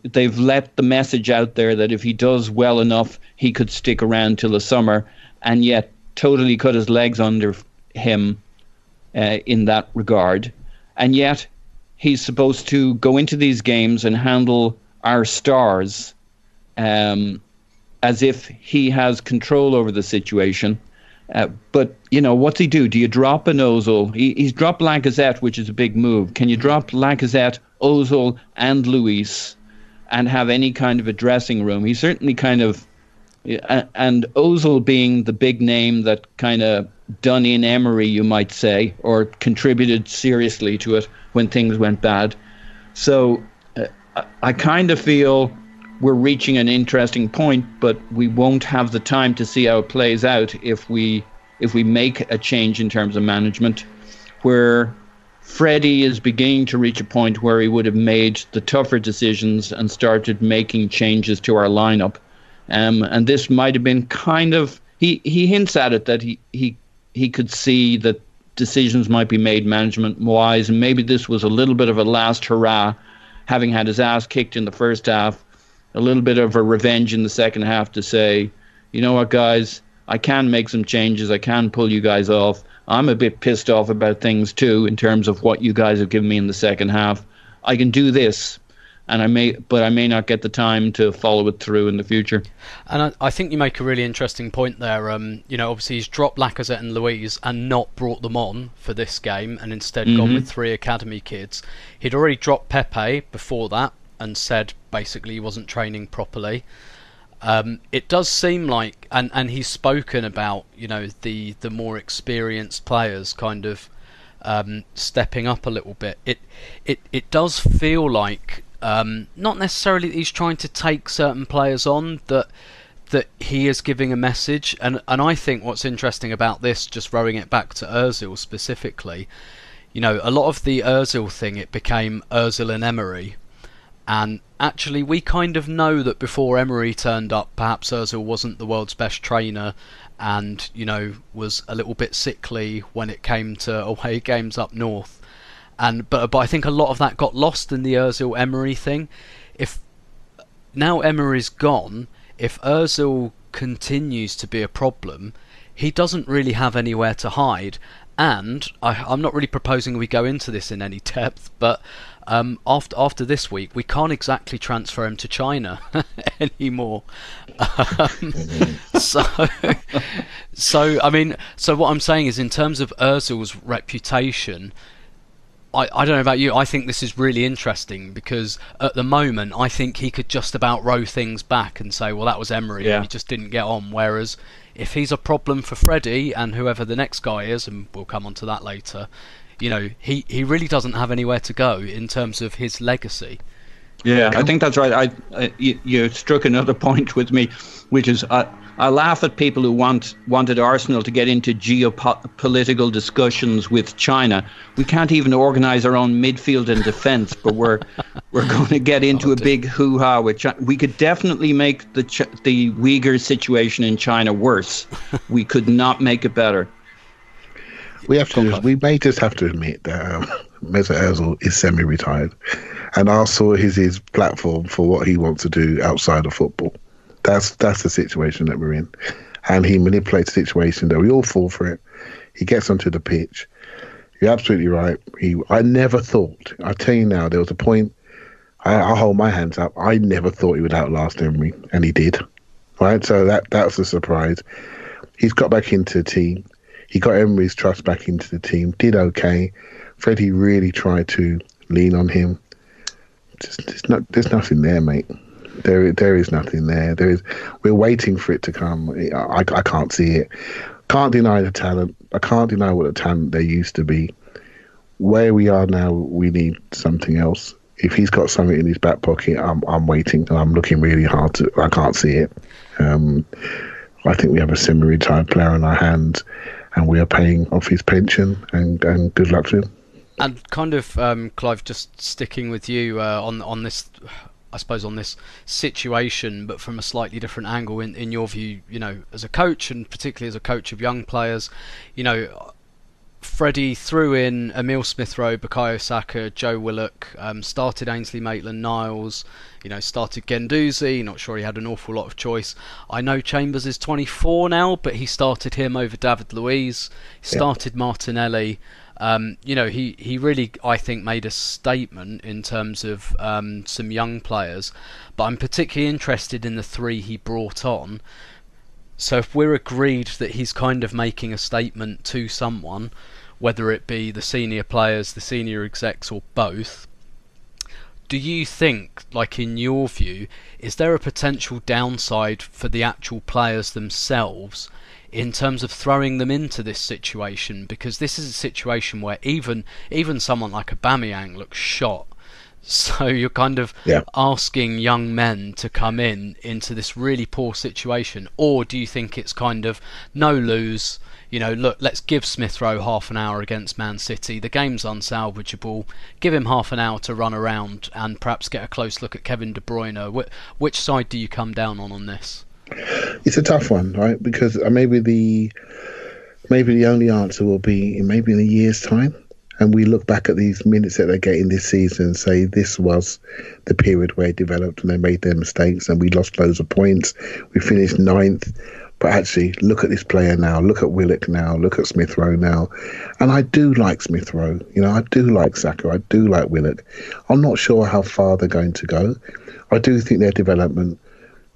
they've let the message out there that if he does well enough, he could stick around till the summer, and yet totally cut his legs under him in that regard. And yet he's supposed to go into these games and handle our stars as if he has control over the situation. But, what's he do? Do you drop an Ozil? He's dropped Lacazette, which is a big move. Can you drop Lacazette, Ozil and Luis and have any kind of a dressing room? He certainly kind of... And Ozil being the big name that kind of done in Emery, you might say, or contributed seriously to it when things went bad. So I kind of feel we're reaching an interesting point, but we won't have the time to see how it plays out if we make a change in terms of management, where Freddie is beginning to reach a point where he would have made the tougher decisions and started making changes to our lineup. And this might have been kind of, he hints at it, that he could see that decisions might be made management-wise, and maybe this was a little bit of a last hurrah, having had his ass kicked in the first half, a little bit of a revenge in the second half to say, you know what, guys, I can make some changes, I can pull you guys off. I'm a bit pissed off about things too in terms of what you guys have given me in the second half. I can do this, and I may not get the time to follow it through in the future. And I think you make a really interesting point there. Obviously he's dropped Lacazette and Luis and not brought them on for this game, and instead gone with 3 academy kids. He'd already dropped Pepe before that and said basically he wasn't training properly. It does seem like, and he's spoken about, the more experienced players kind of stepping up a little bit. It does feel like not necessarily that he's trying to take certain players on, that he is giving a message. And I think what's interesting about this, just rowing it back to Ozil specifically, a lot of the Ozil thing, it became Ozil and Emery. And actually, we kind of know that before Emery turned up, perhaps Ozil wasn't the world's best trainer, and was a little bit sickly when it came to away games up north. But I think a lot of that got lost in the Ozil Emery thing. If now Emery's gone, if Ozil continues to be a problem, he doesn't really have anywhere to hide. And I'm not really proposing we go into this in any depth, but after this week, we can't exactly transfer him to China anymore. So what I'm saying is, in terms of Ozil's reputation, I don't know about you. I think this is really interesting because at the moment, I think he could just about row things back and say, well, that was Emery, and he just didn't get on. Whereas if he's a problem for Freddie and whoever the next guy is, and we'll come on to that later, he really doesn't have anywhere to go in terms of his legacy. Yeah, I think that's right. You struck another point with me, which is I laugh at people who wanted Arsenal to get into geopolitical discussions with China. We can't even organise our own midfield and defence, but we're going to get into a big hoo-ha with China. We could definitely make the Uyghur situation in China worse. We could not make it better. We may just have to admit that Mesut Ozil is semi-retired, and Arsenal is his platform for what he wants to do outside of football. That's the situation that we're in, and he manipulates the situation that we all fall for it. He gets onto the pitch. You're absolutely right. I never thought. I tell you now, there was a point. I'll hold my hands up. I never thought he would outlast Emery, and he did. Right, so that's a surprise. He's got back into the team. He got Emery's trust back into the team. Did okay. Freddie really tried to lean on him. There's nothing there, mate. There is nothing there. We're waiting for it to come. I can't see it. Can't deny the talent. I can't deny what the talent there used to be. Where we are now, we need something else. If he's got something in his back pocket, I'm waiting. I'm looking really hard I can't see it. I think we have a semi-retired player on our hands, and we are paying off his pension. And good luck to him. And kind of, Clive, just sticking with you on this. I suppose on this situation, but from a slightly different angle in your view, as a coach, and particularly as a coach of young players, Freddie threw in Emile Smith-Rowe, Bukayo Saka, Joe Willock, started Ainsley Maitland-Niles, started Guendouzi. Not sure he had an awful lot of choice. I know Chambers is 24 now, but he started him over David Luiz, started Martinelli. He really, I think, made a statement in terms of some young players, but I'm particularly interested in the three he brought on. So if we're agreed that he's kind of making a statement to someone, whether it be the senior players, the senior execs, or both, do you think, like in your view, is there a potential downside for the actual players themselves in terms of throwing them into this situation? Because this is a situation where even someone like Aubameyang looks shot. So you're kind of asking young men to come into this really poor situation. Or do you think it's kind of no lose, look, let's give Smith-Rowe half an hour against Man City. The game's unsalvageable. Give him half an hour to run around and perhaps get a close look at Kevin De Bruyne. Which side do you come down on this? It's a tough one, right? Because maybe the only answer will be maybe in a year's time, and we look back at these minutes that they're getting this season and say this was the period where it developed and they made their mistakes and we lost loads of points. We finished 9th, but actually look at this player now. Look at Willock now. Look at Smith-Rowe now. And I do like Smith-Rowe. I do like Saka. I do like Willock. I'm not sure how far they're going to go. I do think their development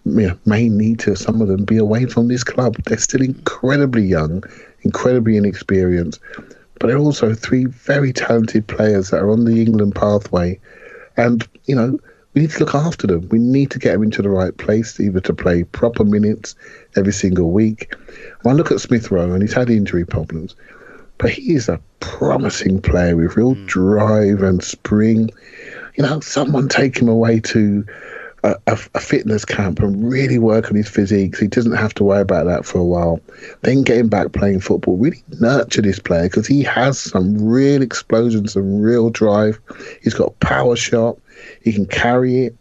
may need to, some of them, be away from this club. They're still incredibly young, incredibly inexperienced, but they're also three very talented players that are on the England pathway. And, we need to look after them. We need to get them into the right place, either to play proper minutes every single week. And I look at Smith-Rowe, and he's had injury problems, but he is a promising player with real drive and spring. Someone take him away to a fitness camp and really work on his physique so he doesn't have to worry about that for a while. Then get him back playing football. Really nurture this player because he has some real explosion, some real drive. He's got a power shot. He can carry it.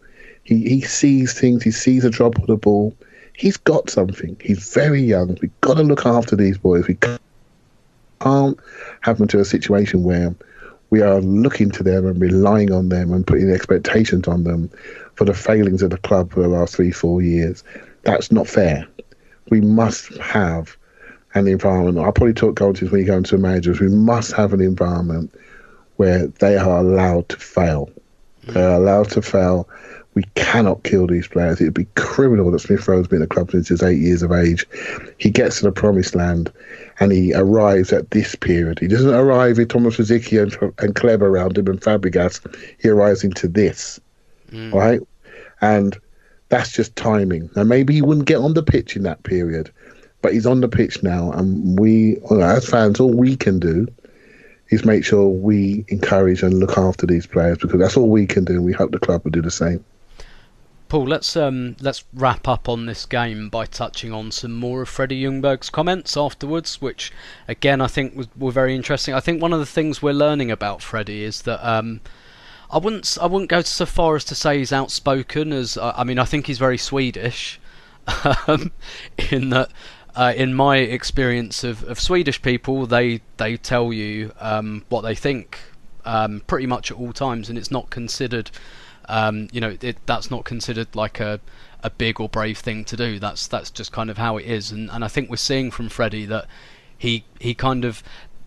He sees things. He sees a drop of the ball. He's got something. He's very young. We've got to look after these boys. We can't have them to a situation where we are looking to them and relying on them and putting expectations on them for the failings of the club for the last 3-4 years. That's not fair. We must have an environment. I'll probably talk coaches when you go into managers. We must have an environment where they are allowed to fail. They're allowed to fail. We cannot kill these players. It would be criminal that Smith Rowe's been at the club since he's 8 years of age. He gets to the promised land and he arrives at this period. He doesn't arrive with Thomas Rosicky and Kleb around him and Fabregas. He arrives into this, right? And that's just timing. Now, maybe he wouldn't get on the pitch in that period, but he's on the pitch now. And we, as fans, all we can do is make sure we encourage and look after these players, because that's all we can do. We hope the club will do the same. Paul, let's wrap up on this game by touching on some more of Freddie Ljungberg's comments afterwards, which again I think were very interesting. I think one of the things we're learning about Freddie is that I wouldn't go so far as to say he's outspoken, as I mean I think he's very Swedish, in that in my experience of Swedish people, they tell you what they think pretty much at all times, and it's not considered. That's not considered like a big or brave thing to do. That's just kind of how it is, and I think we're seeing from Freddie that he kind of,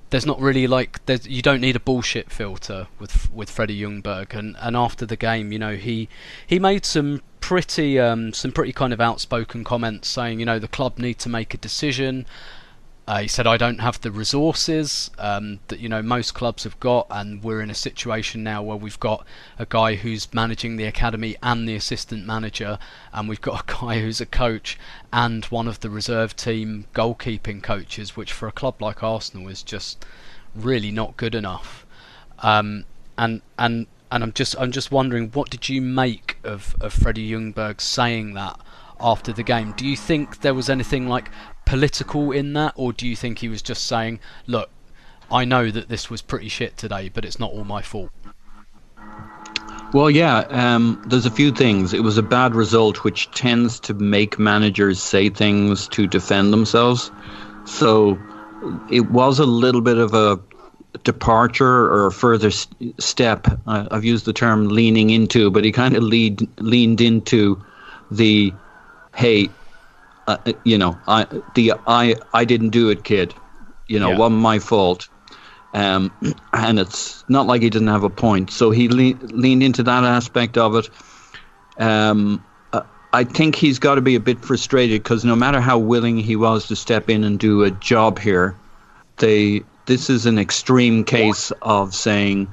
there's not really you don't need a bullshit filter with Freddie Ljungberg, and after the game, he made some pretty kind of outspoken comments saying, the club need to make a decision. He said, I don't have the resources that most clubs have got, and we're in a situation now where we've got a guy who's managing the academy and the assistant manager, and we've got a guy who's a coach and one of the reserve team goalkeeping coaches, which for a club like Arsenal is just really not good enough. And I'm just wondering, what did you make of Freddie Ljungberg saying that after the game? Do you think there was anything political in that, or do you think he was just saying, look, I know that this was pretty shit today, but it's not all my fault? Well, yeah, there's a few things. It was a bad result, which tends to make managers say things to defend themselves. So it was a little bit of a departure or a further step. I've used the term leaning into, but he kind of leaned into the, hey, I didn't do it, kid. Wasn't my fault. And it's not like he didn't have a point. So he leaned into that aspect of it. I think he's got to be a bit frustrated, because no matter how willing he was to step in and do a job here, this is an extreme case of saying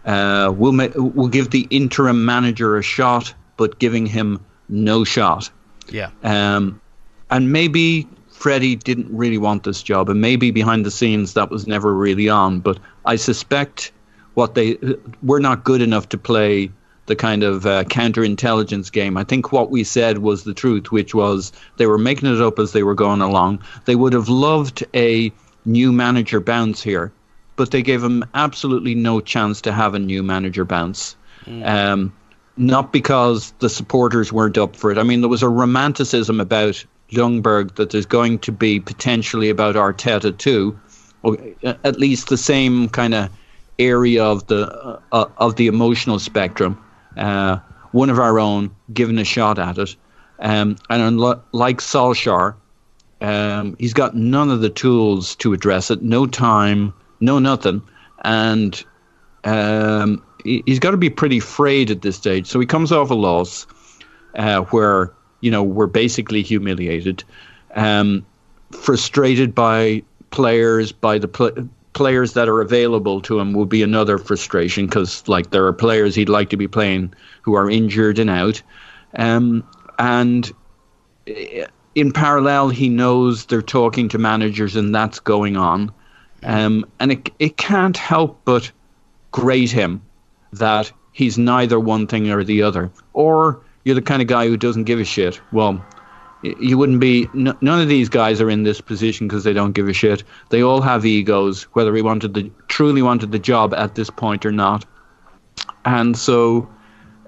we'll give the interim manager a shot, but giving him no shot. Yeah. And maybe Freddie didn't really want this job, and maybe behind the scenes that was never really on. But I suspect we're not good enough to play the kind of counterintelligence game. I think what we said was the truth, which was they were making it up as they were going along. They would have loved a new manager bounce here, but they gave him absolutely no chance to have a new manager bounce. Not because the supporters weren't up for it. I mean, there was a romanticism about Ljungberg that there's going to be potentially about Arteta too, or at least the same kind of area of the emotional spectrum. One of our own given a shot at it, and like Solskjaer, he's got none of the tools to address it. No time, no nothing, and he's got to be pretty frayed at this stage. So he comes off a loss where we're basically humiliated, frustrated by players, by the players that are available to him will be another frustration, because there are players he'd like to be playing who are injured and out, and in parallel he knows they're talking to managers and that's going on, and it can't help but grate him that he's neither one thing or the other. Or you're the kind of guy who doesn't give a shit. Well, you wouldn't be. None of these guys are in this position because they don't give a shit. They all have egos, whether he truly wanted the job at this point or not. And so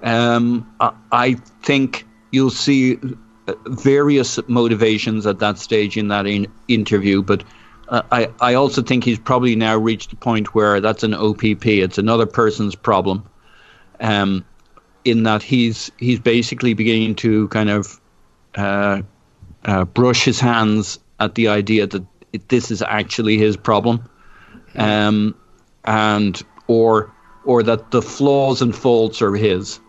I think you'll see various motivations at that stage in that interview. But I also think he's probably now reached the point where that's an OPP. It's another person's problem. In that he's basically beginning to kind of brush his hands at the idea that this is actually his problem, or or that the flaws and faults are his.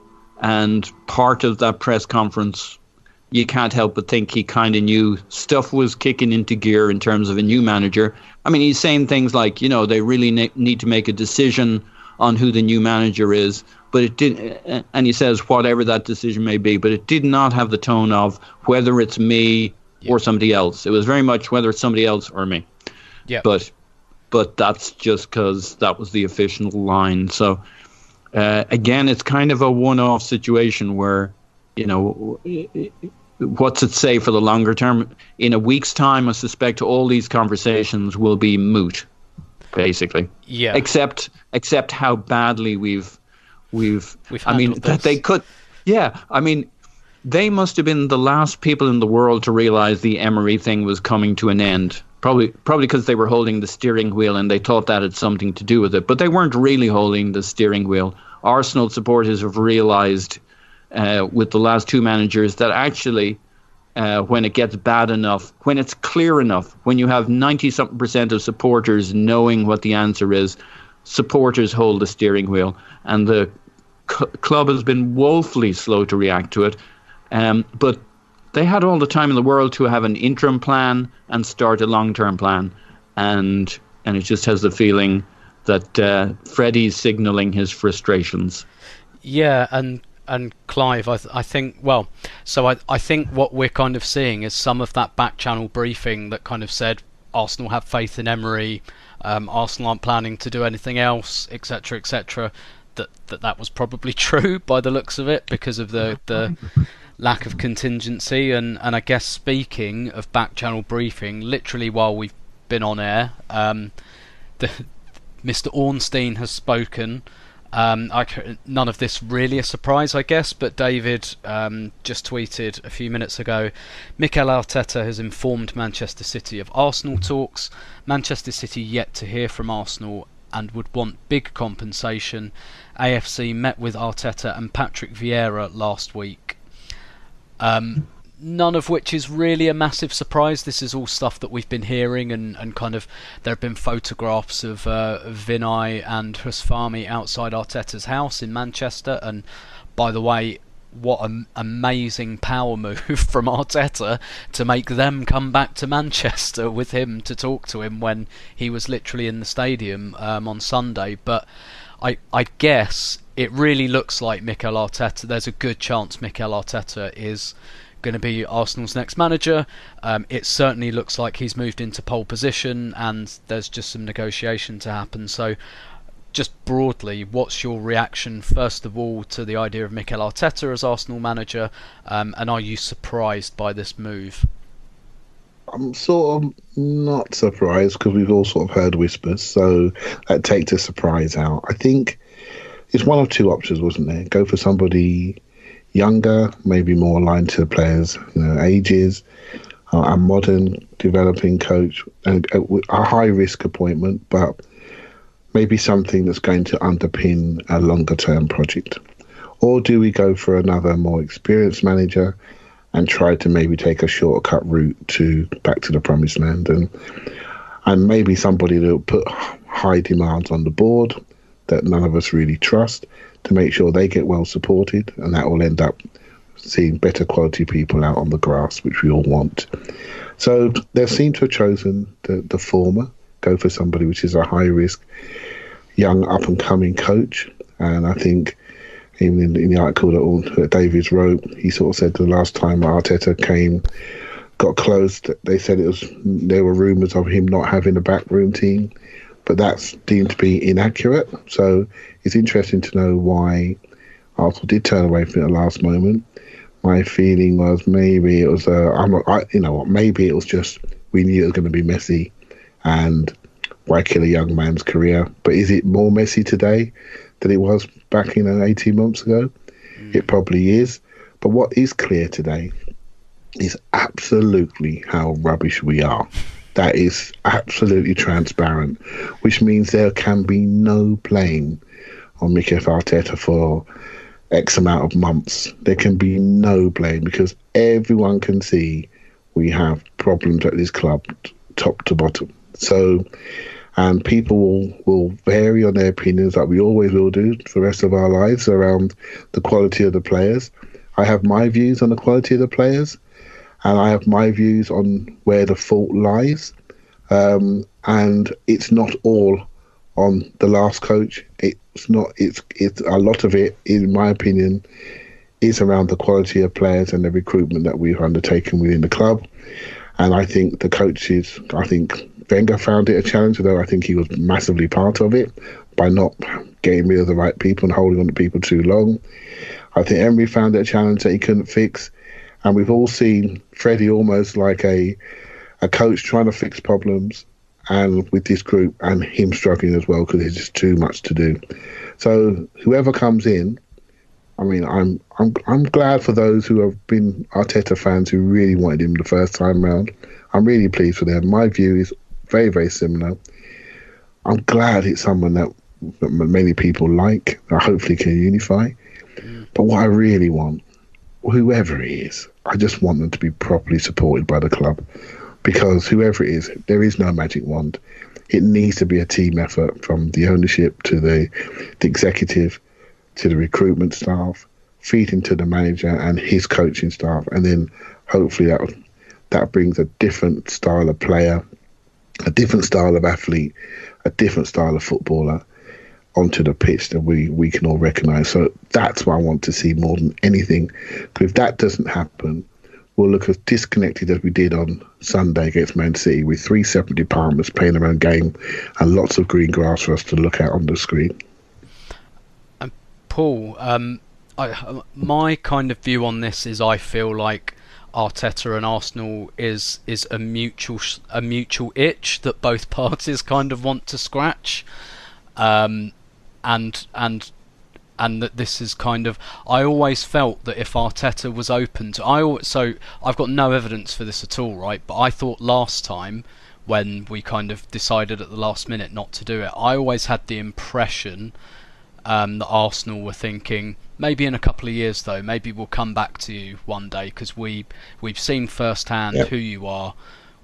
And part of that press conference, you can't help but think he kind of knew stuff was kicking into gear in terms of a new manager. I mean, he's saying things like, they really need to make a decision on who the new manager is. But it did, and he says whatever that decision may be, but it did not have the tone of whether it's me or somebody else. It was very much whether it's somebody else or me. Yeah. But that's just because that was the official line. So again, it's kind of a one-off situation where, what's it say for the longer term? In a week's time, I suspect all these conversations will be moot, basically. Yeah. Except how badly we've I mean, this. they could. Yeah, I mean, they must have been the last people in the world to realize the Emery thing was coming to an end. Probably because they were holding the steering wheel and they thought that had something to do with it. But they weren't really holding the steering wheel. Arsenal supporters have realized with the last two managers that actually when it gets bad enough, when it's clear enough, when you have 90-something% of supporters knowing what the answer is, supporters hold the steering wheel. And the club has been woefully slow to react to it. But they had all the time in the world to have an interim plan and start a long-term plan. And it just has the feeling that Freddie's signalling his frustrations. Yeah, and Clive, I think, well, so I think what we're kind of seeing is some of that back-channel briefing that kind of said Arsenal have faith in Emery, Arsenal aren't planning to do anything else, etc., etc., that was probably true by the looks of it because of the lack of contingency. And I guess speaking of back-channel briefing, literally while we've been on air, Mr. Ornstein has spoken. None of this really a surprise, I guess, but David just tweeted a few minutes ago, Mikel Arteta has informed Manchester City of Arsenal talks. Manchester City yet to hear from Arsenal and would want big compensation. AFC met with Arteta and Patrick Vieira last week. None of which is really a massive surprise. This is all stuff that we've been hearing, and kind of there have been photographs of Vinay and Husfami outside Arteta's house in Manchester. And by the way, what an amazing power move from Arteta to make them come back to Manchester with him to talk to him when he was literally in the stadium on Sunday. But I guess it really looks like Mikel Arteta. There's a good chance Mikel Arteta is going to be Arsenal's next manager. It certainly looks like he's moved into pole position and there's just some negotiation to happen. So just broadly, what's your reaction first of all to the idea of Mikel Arteta as Arsenal manager, and are you surprised by this move? I'm sort of not surprised because we've all sort of heard whispers, so that takes the surprise out. I think it's one of two options, wasn't there? Go for somebody younger, maybe more aligned to the players' ages, a modern developing coach, and a high-risk appointment, but maybe something that's going to underpin a longer-term project. Or do we go for another more experienced manager and try to maybe take a shortcut route back to the promised land, and maybe somebody that will put high demands on the board that none of us really trust to make sure they get well supported, and that will end up seeing better quality people out on the grass, which we all want. So they seem to have chosen the former, go for somebody which is a high risk, young up and coming coach. And I think even in the article that Davies wrote, he sort of said the last time Arteta got closed, they said there were rumours of him not having a backroom team, but that's deemed to be inaccurate. So it's interesting to know why Arsenal did turn away from it at the last moment. My feeling was maybe it was maybe it was just we knew it was going to be messy, and why kill a young man's career? But is it more messy today than it was back in 18 months ago? It probably is. But what is clear today is absolutely how rubbish we are. That is absolutely transparent, which means there can be no blame on Mikel Arteta for X amount of months. There can be no blame because everyone can see we have problems at this club, top to bottom. So And people will vary on their opinions, like we always will do for the rest of our lives, around the quality of the players. I have my views on the quality of the players, and I have my views on where the fault lies. And it's not all on the last coach. It's not. It's a lot of it, in my opinion, is around the quality of players and the recruitment that we've undertaken within the club. And I think the coaches, I think Wenger found it a challenge, although I think he was massively part of it by not getting rid of the right people and holding on to people too long. I think Emery found it a challenge that he couldn't fix. And we've all seen Freddie almost like a coach trying to fix problems, and with this group, and him struggling as well because there's just too much to do. So whoever comes in, I mean, I'm glad for those who have been Arteta fans who really wanted him the first time round. I'm really pleased for them. My view is very, very similar. I'm glad it's someone that many people like, that hopefully can unify. But what I really want, whoever it is, I just want them to be properly supported by the club, because whoever it is, there is no magic wand. It needs to be a team effort from the ownership to the executive to the recruitment staff, feeding to the manager and his coaching staff, and then hopefully that brings a different style of player, a different style of athlete, a different style of footballer onto the pitch that we can all recognise. So that's what I want to see more than anything. Because if that doesn't happen, we'll look as disconnected as we did on Sunday against Man City, with three separate departments playing their own game and lots of green grass for us to look at on the screen. Paul, my kind of view on this is I feel like Arteta and Arsenal is a mutual itch that both parties kind of want to scratch, and that this is kind of, I always felt that if Arteta was open to, so I've got no evidence for this at all, right? But I thought last time when we kind of decided at the last minute not to do it, I always had the impression that Arsenal were thinking, maybe in a couple of years though, maybe we'll come back to you one day, because we've seen firsthand who you are.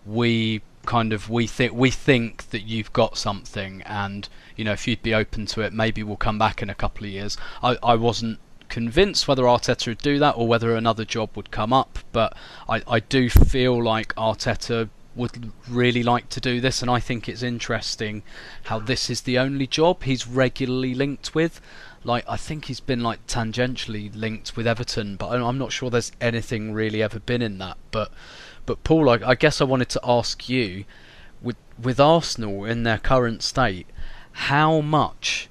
We think that you've got something, and you know, if you'd be open to it, maybe we'll come back in a couple of years. I wasn't convinced whether Arteta would do that or whether another job would come up, but I do feel like Arteta would really like to do this, and I think it's interesting how this is the only job he's regularly linked with. Like, I think he's been like tangentially linked with Everton, but I'm not sure there's anything really ever been in that. But Paul, I guess I wanted to ask you, with Arsenal in their current state, how much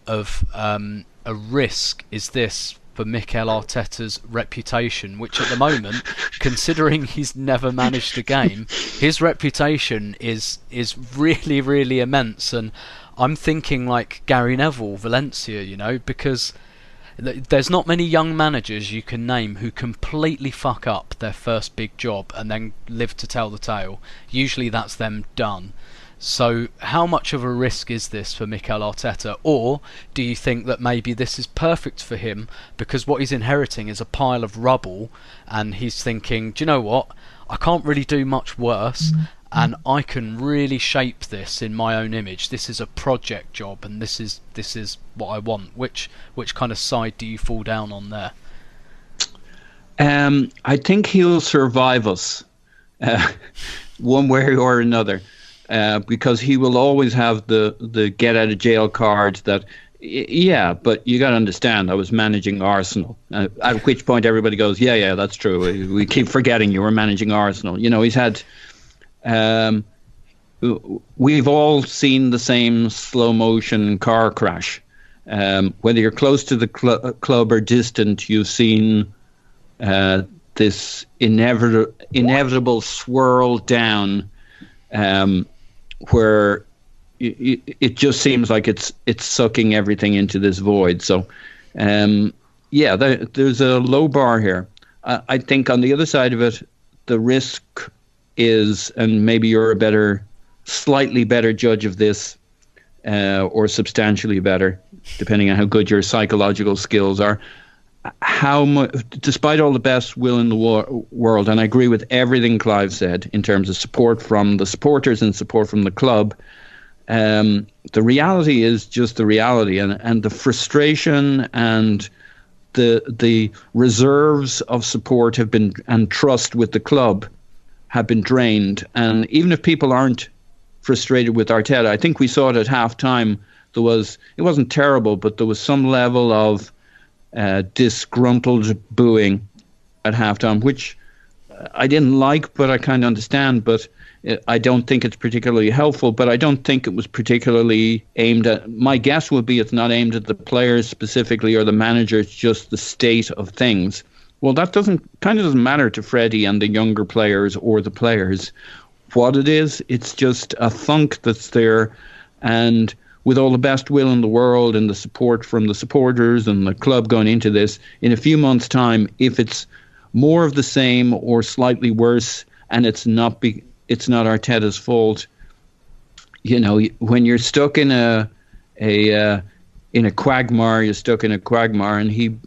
of a risk is this for Mikel Arteta's reputation, which at the moment, considering he's never managed a game, his reputation is really, really immense. And I'm thinking like Gary Neville, Valencia, you know, because there's not many young managers you can name who completely fuck up their first big job and then live to tell the tale. Usually that's them done. So how much of a risk is this for Mikel Arteta? Or do you think that maybe this is perfect for him because what he's inheriting is a pile of rubble, and he's thinking, do you know what? I can't really do much worse, and I can really shape this in my own image. This is a project job, and this is what I want. Which kind of side do you fall down on there? I think he'll survive us one way or another. Because he will always have the get out of jail card that, yeah, but you got to understand, I was managing Arsenal. At which point everybody goes, yeah, that's true. We keep forgetting you were managing Arsenal. You know, he's had, we've all seen the same slow motion car crash. Whether you're close to the club or distant, you've seen this inevitable swirl down, where it just seems like it's sucking everything into this void. So, there's a low bar here. I think on the other side of it, the risk is, and maybe you're a slightly better judge of this, or substantially better, depending on how good your psychological skills are. How much, despite all the best will in the world, and I agree with everything Clive said in terms of support from the supporters and support from the club, The reality is just the reality, and the frustration and the reserves of support have been, and trust with the club have been drained. And even if people aren't frustrated with Arteta, I think we saw it at half time. It wasn't terrible, but there was some level of disgruntled booing at halftime, which I didn't like, but I kind of understand. But I don't think it's particularly helpful, but I don't think it was particularly aimed at, my guess would be it's not aimed at the players specifically or the manager, it's just the state of things. Well, that doesn't matter to Freddie and the younger players or the players. What it is, it's just a thunk that's there, and with all the best will in the world and the support from the supporters and the club going into this, in a few months' time, if it's more of the same or slightly worse, and it's not Arteta's fault, when you're stuck in a quagmire, and he,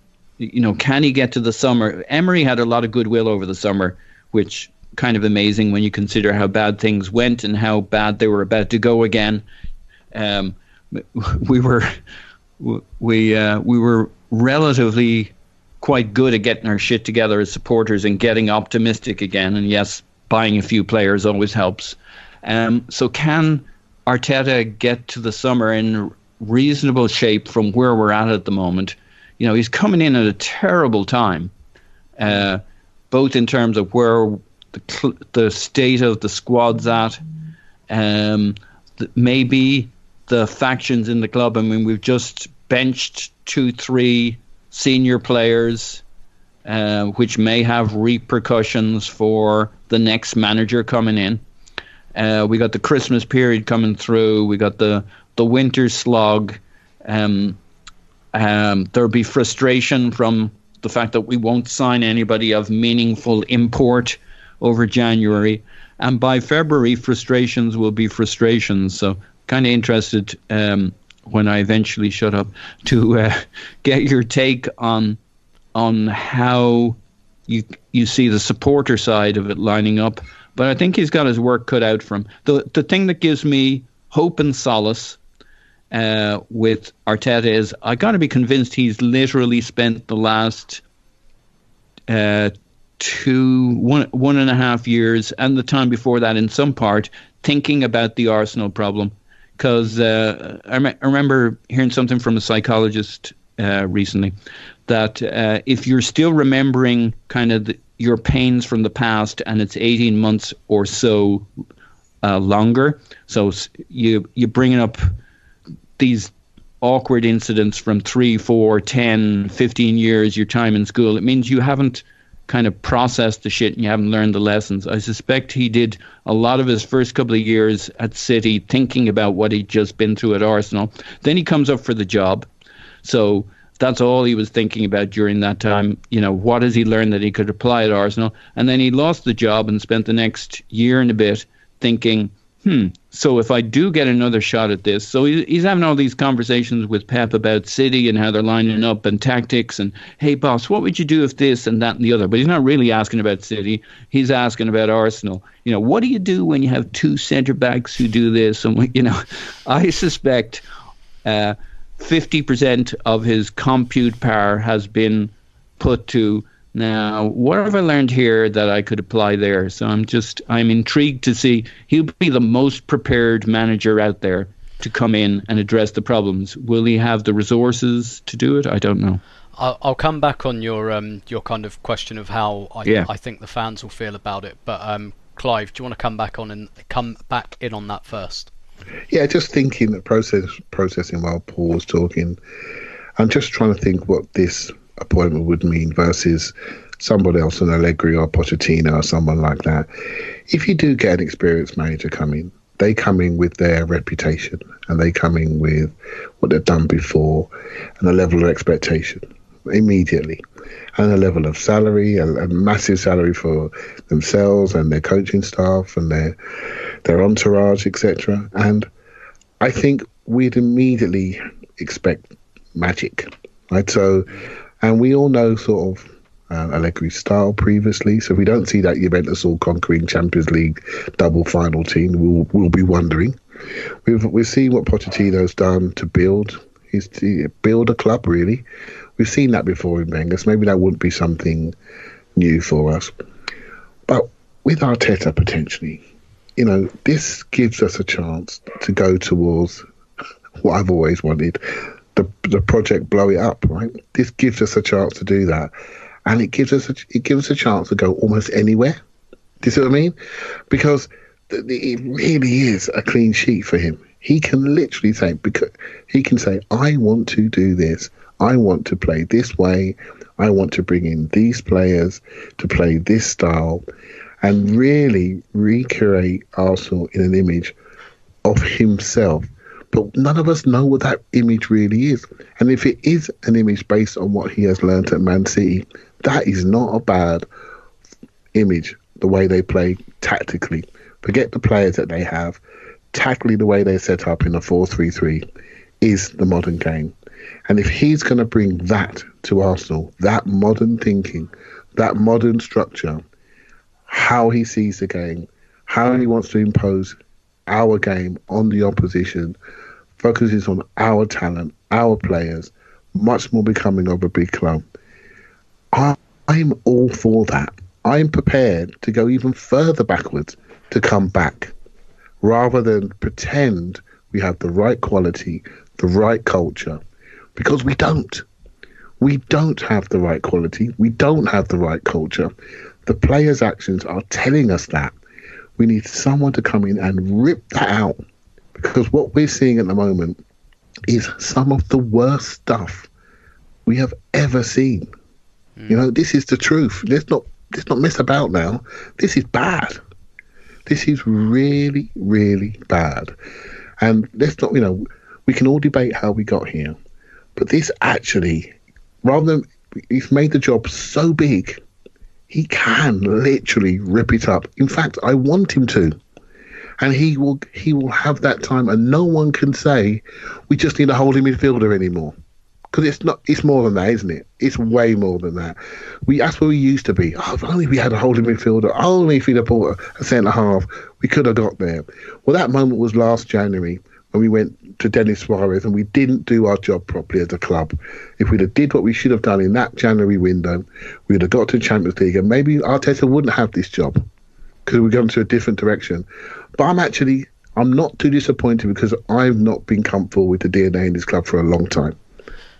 can he get to the summer? Emery had a lot of goodwill over the summer, which kind of amazing when you consider how bad things went and how bad they were about to go again. We were relatively quite good at getting our shit together as supporters and getting optimistic again. And yes, buying a few players always helps. So can Arteta get to the summer in reasonable shape from where we're at the moment? He's coming in at a terrible time, both in terms of where the state of the squad's at, maybe the factions in the club. I mean, we've just benched 2-3 senior players, which may have repercussions for the next manager coming in. We got the Christmas period coming through. We got the winter slog. There'll be frustration from the fact that we won't sign anybody of meaningful import over January. And by February, frustrations will be frustrations. So kind of interested, when I eventually shut up, to get your take on how you see the supporter side of it lining up. But I think he's got his work cut out for him. The thing that gives me hope and solace with Arteta is I got to be convinced he's literally spent the last 1.5 years and the time before that in some part thinking about the Arsenal problem. Because I remember hearing something from a psychologist recently that if you're still remembering kind of your pains from the past and it's 18 months or so longer, so you bringing up these awkward incidents from 3, 4, 10, 15 years, your time in school, it means you haven't kind of processed the shit and you haven't learned the lessons. I suspect he did a lot of his first couple of years at City thinking about what he'd just been through at Arsenal. Then he comes up for the job. So that's all he was thinking about during that time. What has he learned that he could apply at Arsenal? And then he lost the job and spent the next year and a bit thinking, so if I do get another shot at this, so he's having all these conversations with Pep about City and how they're lining up and tactics and, hey, boss, what would you do if this and that and the other? But he's not really asking about City. He's asking about Arsenal. What do you do when you have 2 centre-backs who do this? And, I suspect 50% of his compute power has been put to, now, what have I learned here that I could apply there? So I'm intrigued to see. He'll be the most prepared manager out there to come in and address the problems. Will he have the resources to do it? I don't know. I'll come back on your kind of question of how I think the fans will feel about it. But Clive, do you want to come back in on that first? Yeah, just thinking that processing while Paul was talking. I'm just trying to think what this appointment would mean versus somebody else, an Allegri or Pochettino or someone like that. If you do get an experienced manager coming, they come in with their reputation and they come in with what they've done before and a level of expectation immediately and a level of salary, a massive salary for themselves and their coaching staff and their entourage, etc. And I think we'd immediately expect magic, right? So, and we all know sort of Allegri's style previously. So if we don't see that Juventus all conquering Champions League double final team, we'll be wondering. We've seen what Pochettino's done to build a club. Really, we've seen that before in Wenger. So maybe that wouldn't be something new for us. But with Arteta potentially, this gives us a chance to go towards what I've always wanted, the project Blow It Up, right? This gives us a chance to do that, and it gives us a chance to go almost anywhere. Do you see what I mean? Because it really is a clean sheet for him. He can literally say, I want to do this. I want to play this way. I want to bring in these players to play this style, and really recreate Arsenal in an image of himself. But none of us know what that image really is. And if it is an image based on what he has learnt at Man City, that is not a bad image, the way they play tactically. Forget the players that they have. Tactically, the way they're set up in a 4-3-3 is the modern game. And if he's going to bring that to Arsenal, that modern thinking, that modern structure, how he sees the game, how he wants to impose our game on the opposition, focuses on our talent, our players, much more becoming of a big club. I'm all for that. I'm prepared to go even further backwards to come back, rather than pretend we have the right quality, the right culture, because we don't. We don't have the right quality. We don't have the right culture. The players' actions are telling us that. We need someone to come in and rip that out, because what we're seeing at the moment is some of the worst stuff we have ever seen. This is the truth. Let's not mess about now. This is bad. This is really, really bad. And let's not, we can all debate how we got here, but this actually, rather than, he's made the job so big, he can literally rip it up. In fact, I want him to. And he will have that time, and no one can say we just need a holding midfielder anymore. Because it's more than that, isn't it? It's way more than that. That's where we used to be. Oh, if only we had a holding midfielder, only if we'd have bought a centre half, we could have got there. Well, that moment was last January when we went to Denis Suarez and we didn't do our job properly as a club. If we'd have did what we should have done in that January window, we'd have got to Champions League, and maybe Arteta wouldn't have this job because we'd gone to a different direction. But I'm not too disappointed, because I've not been comfortable with the DNA in this club for a long time,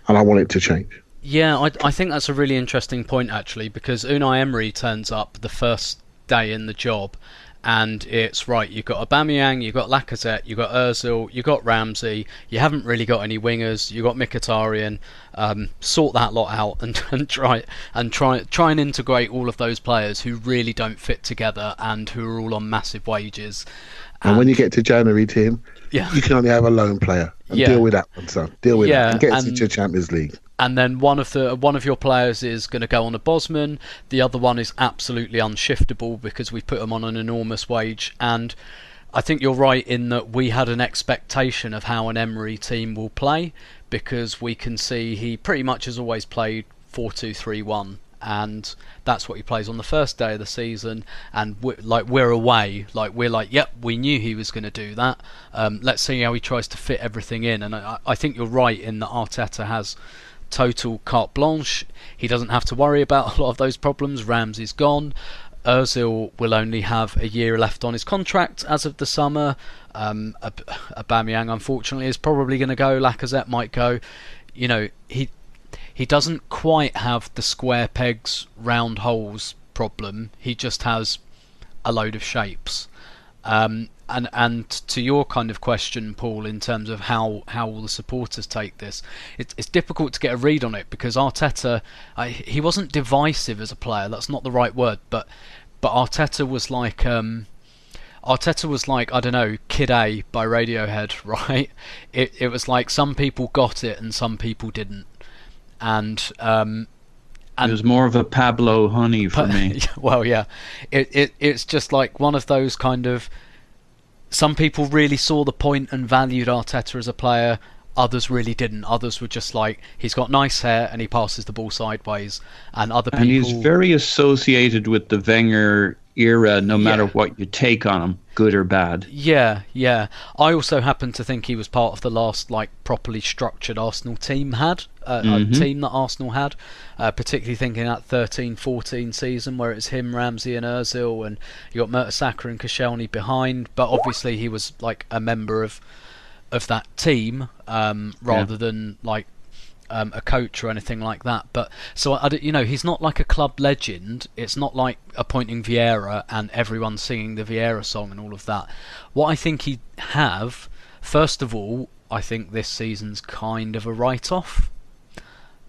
and I want it to change. Yeah, I think that's a really interesting point, actually, because Unai Emery turns up the first day in the job, and it's right, you've got Aubameyang, you've got Lacazette, you've got Ozil, you've got Ramsey, you haven't really got any wingers, you've got Mkhitaryan. Sort that lot out and try and integrate all of those players who really don't fit together and who are all on massive wages. And when you get to January, Tim, you can only have a lone player. And deal with that one, son. Deal with that and get us into Champions League. And then one of your players is going to go on a Bosman. The other one is absolutely unshiftable because we put him on an enormous wage. And I think you're right in that we had an expectation of how an Emery team will play, because we can see he pretty much has always played 4-2-3-1. And that's what he plays on the first day of the season, and we're away, yep, we knew he was going to do that. Let's see how he tries to fit everything in. And I think you're right in that Arteta has total carte blanche. He doesn't have to worry about a lot of those problems. Ramsey's gone. Ozil will only have a year left on his contract as of the summer. Aubameyang, unfortunately, is probably going to go. Lacazette might go. He doesn't quite have the square pegs, round holes problem. He just has a load of shapes. And to your kind of question, Paul, in terms of how will the supporters take this, it's difficult to get a read on it, because Arteta, he wasn't divisive as a player. That's not the right word, but Arteta was like I don't know, Kid A by Radiohead, right? It was like some people got it and some people didn't. And it was more of a Pablo Honey for me. Well, yeah, it's just like one of those kind of, some people really saw the point and valued Arteta as a player, others really didn't. Others were just like, he's got nice hair and he passes the ball sideways, and other people. And he's very associated with the Wenger era, no matter what you take on him, good or bad. Yeah. I also happen to think he was part of the last properly structured Arsenal team a team that Arsenal had, particularly thinking that 13-14 season where it was him, Ramsey and Ozil, and you got Mertesacker and Koscielny behind. But obviously he was a member of that team rather than a coach or anything like that. But so he's not like a club legend. It's not like appointing Vieira and everyone singing the Vieira song and all of that. What I think he'd have, first of all, I think this season's kind of a write-off,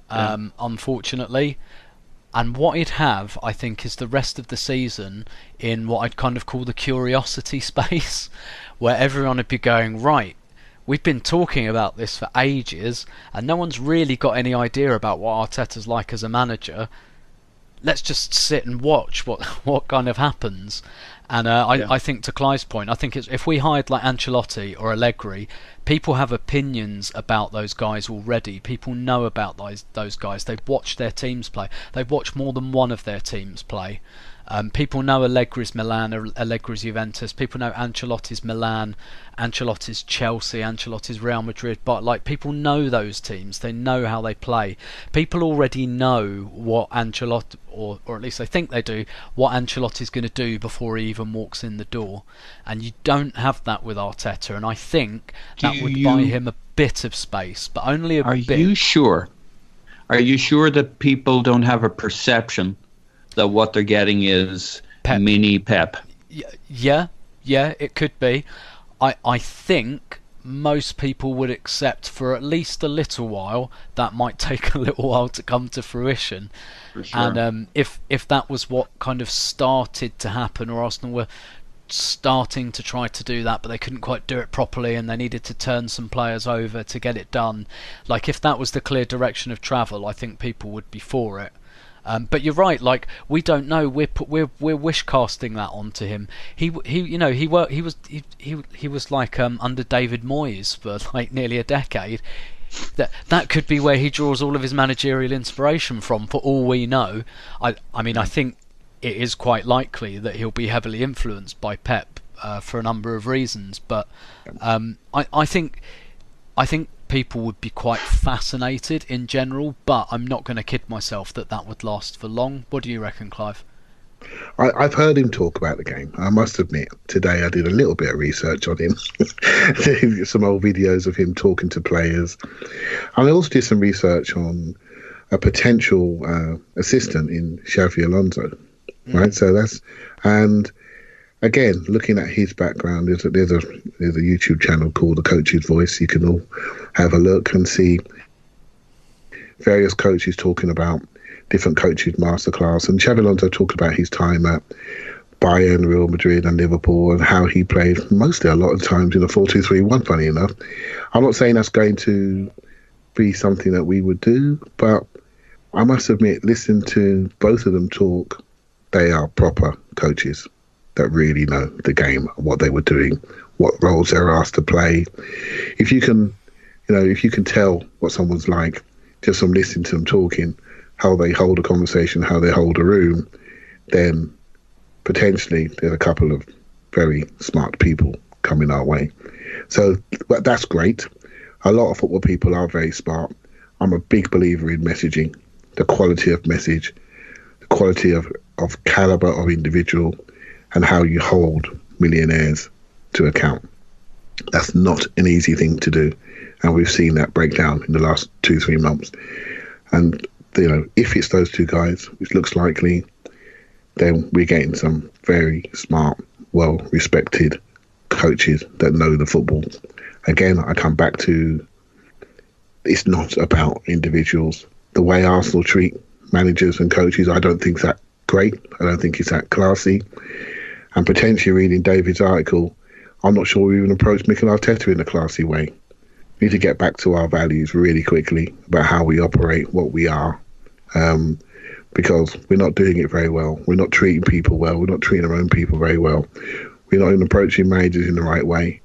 unfortunately. And what he'd have, I think, is the rest of the season in what I'd kind of call the curiosity space, where everyone would be going, right, we've been talking about this for ages, and no one's really got any idea about what Arteta's like as a manager. Let's just sit and watch what kind of happens. And I think, to Clive's point, I think if we hired Ancelotti or Allegri, people have opinions about those guys already. People know about those guys. They've watched their teams play. They've watched more than one of their teams play. People know Allegri's Milan, Allegri's Juventus. People know Ancelotti's Milan, Ancelotti's Chelsea, Ancelotti's Real Madrid. But people know those teams. They know how they play. People already know what Ancelotti, or at least they think they do, what Ancelotti's going to do before he even walks in the door. And you don't have that with Arteta. And I think that would buy him a bit of space, but only a bit. Are you sure? Are you sure that people don't have a perception that what they're getting is Pep. Mini Pep? Yeah, it could be. I think most people would accept for at least a little while. That might take a little while to come to fruition. For sure. And if that was what kind of started to happen, or Arsenal were starting to try to do that, but they couldn't quite do it properly, and they needed to turn some players over to get it done. If that was the clear direction of travel, I think people would be for it. But you're right. We don't know. We're wish casting that onto him. He was under David Moyes for nearly a decade. That could be where he draws all of his managerial inspiration from. For all we know, I think it is quite likely that he'll be heavily influenced by Pep for a number of reasons. But I think people would be quite fascinated in general, but I'm not going to kid myself that would last for long. What do you reckon, Clive? I've heard him talk about the game. I must admit, today I did a little bit of research on him. Some old videos of him talking to players. And I also did some research on a potential assistant in Xavi Alonso. Right? So and again, looking at his background, there's a YouTube channel called The Coach's Voice. You can all have a look and see various coaches talking about different coaches' masterclass. And Xabi Alonso talked about his time at Bayern, Real Madrid and Liverpool, and how he played mostly a lot of times in a 4-2-3-1, funny enough. I'm not saying that's going to be something that we would do, but I must admit, listening to both of them talk, they are proper coaches that really know the game, what they were doing, what roles they were asked to play. If you can tell what someone's like just from listening to them talking, how they hold a conversation, how they hold a room, then potentially there's a couple of very smart people coming our way. So that's great. A lot of football people are very smart. I'm a big believer in messaging, the quality of message, the quality of caliber of individual, and how you hold millionaires to account. That's not an easy thing to do. And we've seen that break down in the last 2-3 months. And, if it's those two guys, which looks likely, then we're getting some very smart, well-respected coaches that know the football. Again, I come back to, it's not about individuals. The way Arsenal treat managers and coaches, I don't think that great. I don't think it's that classy. And potentially reading David's article, I'm not sure we even approached Mikel Arteta in a classy way. We need to get back to our values really quickly about how we operate, what we are, because we're not doing it very well. We're not treating people well. We're not treating our own people very well. We're not even approaching managers in the right way.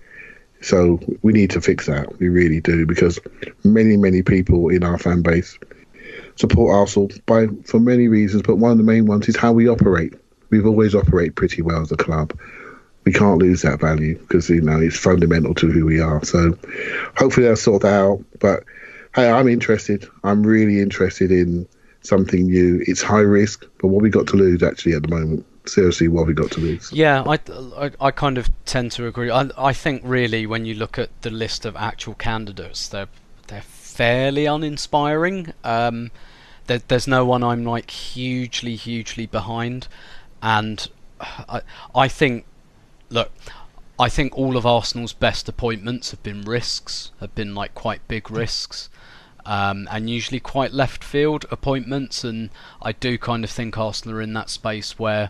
So we need to fix that. We really do, because many, many people in our fan base support Arsenal for many reasons, but one of the main ones is how we operate. we've always operated pretty well as a club. We can't lose that value because, it's fundamental to who we are. So hopefully they'll sort that out. But hey, I'm interested. I'm really interested in something new. It's high risk, but what we got to lose actually at the moment? Seriously, what have we got to lose? Yeah, I kind of tend to agree. I think really when you look at the list of actual candidates, they're fairly uninspiring. There's no one I'm like hugely behind, and I think all of Arsenal's best appointments have been risks, have been like quite big risks, and usually quite left field appointments. And I do kind of think Arsenal are in that space where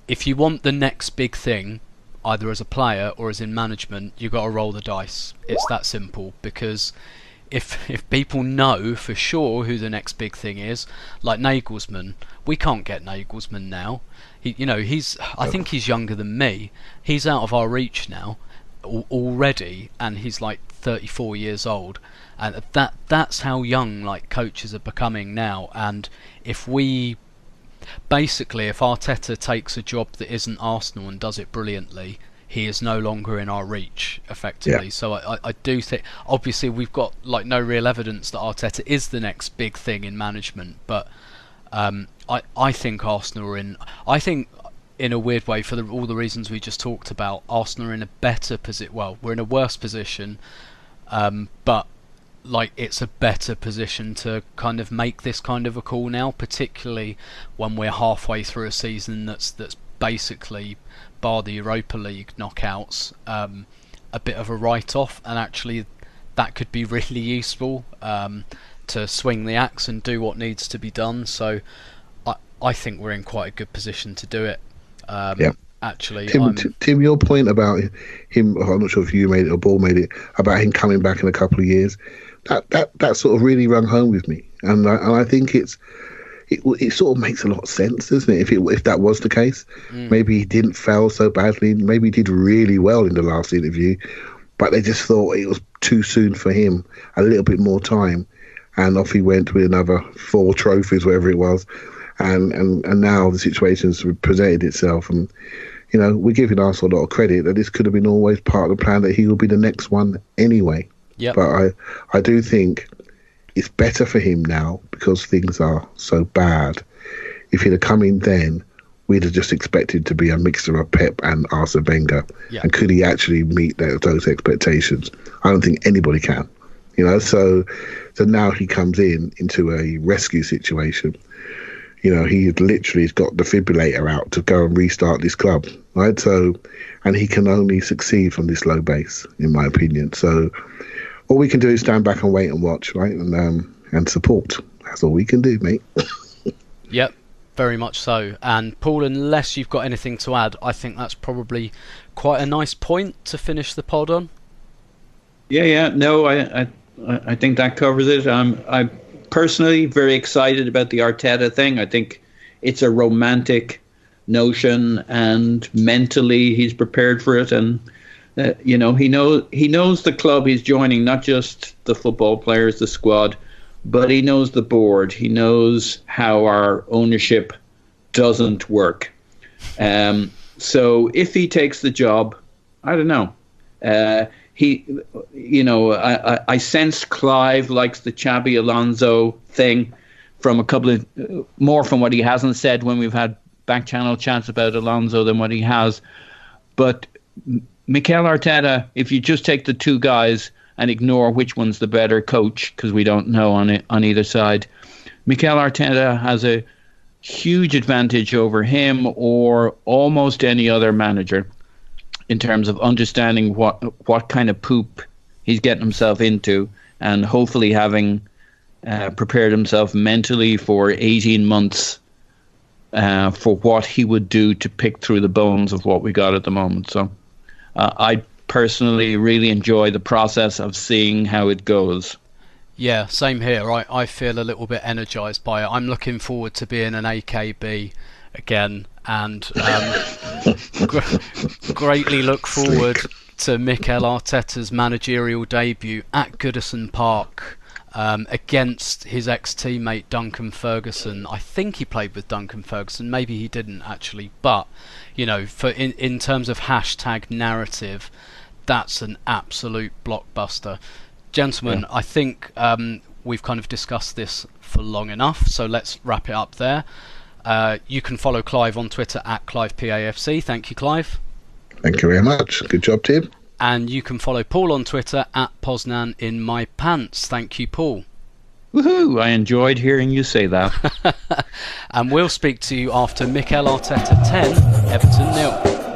if you want the next big thing, either as a player or as in management, you've got to roll the dice. It's that simple, because if people know for sure who the next big thing is, like Nagelsmann, we can't get Nagelsmann now. I think he's younger than me. He's out of our reach now already, and he's like 34 years old, and that's how young like coaches are becoming now. And if Arteta takes a job that isn't Arsenal and does it brilliantly, he is no longer in our reach, effectively. Yeah. So I do think, obviously, we've got like no real evidence that Arteta is the next big thing in management, but I think Arsenal are in. I think, in a weird way, for all the reasons we just talked about, Arsenal are in a better position. Well, we're in a worse position, but like it's a better position to kind of make this kind of a call now, particularly when we're halfway through a season that's basically, bar the Europa League knockouts, a bit of a write-off, and actually that could be really useful to swing the axe and do what needs to be done. So I think we're in quite a good position to do it. Actually, Tim, your point about him, I'm not sure if you made it or Ball made it, about him coming back in a couple of years, that sort of really rung home with me, and I think it sort of makes a lot of sense, doesn't it? If that was the case, maybe he didn't fail so badly. Maybe he did really well in the last interview, but they just thought it was too soon for him. A little bit more time, and off he went with another 4 trophies, whatever it was. And now the situation's presented itself, and we're giving Arsenal a lot of credit that this could have been always part of the plan, that he will be the next one anyway. Yep. But I do think it's better for him now because things are so bad. If he'd have come in then, we'd have just expected to be a mixture of Pep and Arsene Wenger. Yeah. And could he actually meet those expectations? I don't think anybody can. So now he comes into a rescue situation. He literally has got the defibrillator out to go and restart this club, right? So, and he can only succeed from this low base, in my opinion. So all we can do is stand back and wait and watch, right? And support. That's all we can do, mate. Yep, very much so. And Paul, unless you've got anything to add, I think that's probably quite a nice point to finish the pod on. Yeah. No, I think that covers it. I'm personally very excited about the Arteta thing. I think it's a romantic notion, and mentally he's prepared for it. And he knows the club he's joining, not just the football players, the squad, but he knows the board. He knows how our ownership doesn't work. So if he takes the job, I don't know. I sensed Clive likes the Xabi Alonso thing from a couple of more from what he hasn't said when we've had back channel chats about Alonso than what he has. But Mikel Arteta, if you just take the two guys and ignore which one's the better coach, because we don't know on either side, Mikel Arteta has a huge advantage over him or almost any other manager in terms of understanding what kind of poop he's getting himself into, and hopefully having prepared himself mentally for 18 months for what he would do to pick through the bones of what we got at the moment. So I personally really enjoy the process of seeing how it goes. Yeah, same here. I feel a little bit energised by it. I'm looking forward to being an AKB again, and greatly look forward to Mikel Arteta's managerial debut at Goodison Park against his ex-teammate Duncan Ferguson. I think he played with Duncan Ferguson, maybe he didn't actually, but for in terms of hashtag narrative, that's an absolute blockbuster. Gentlemen, I think we've kind of discussed this for long enough, so let's wrap it up there. You can follow Clive on Twitter at ClivePAFC. Thank you, Clive. Thank you very much. Good job, Tim. And you can follow Paul on Twitter at Poznan in my pants. Thank you, Paul. Woohoo! I enjoyed hearing you say that. And we'll speak to you after Mikel Arteta 10, Everton 0.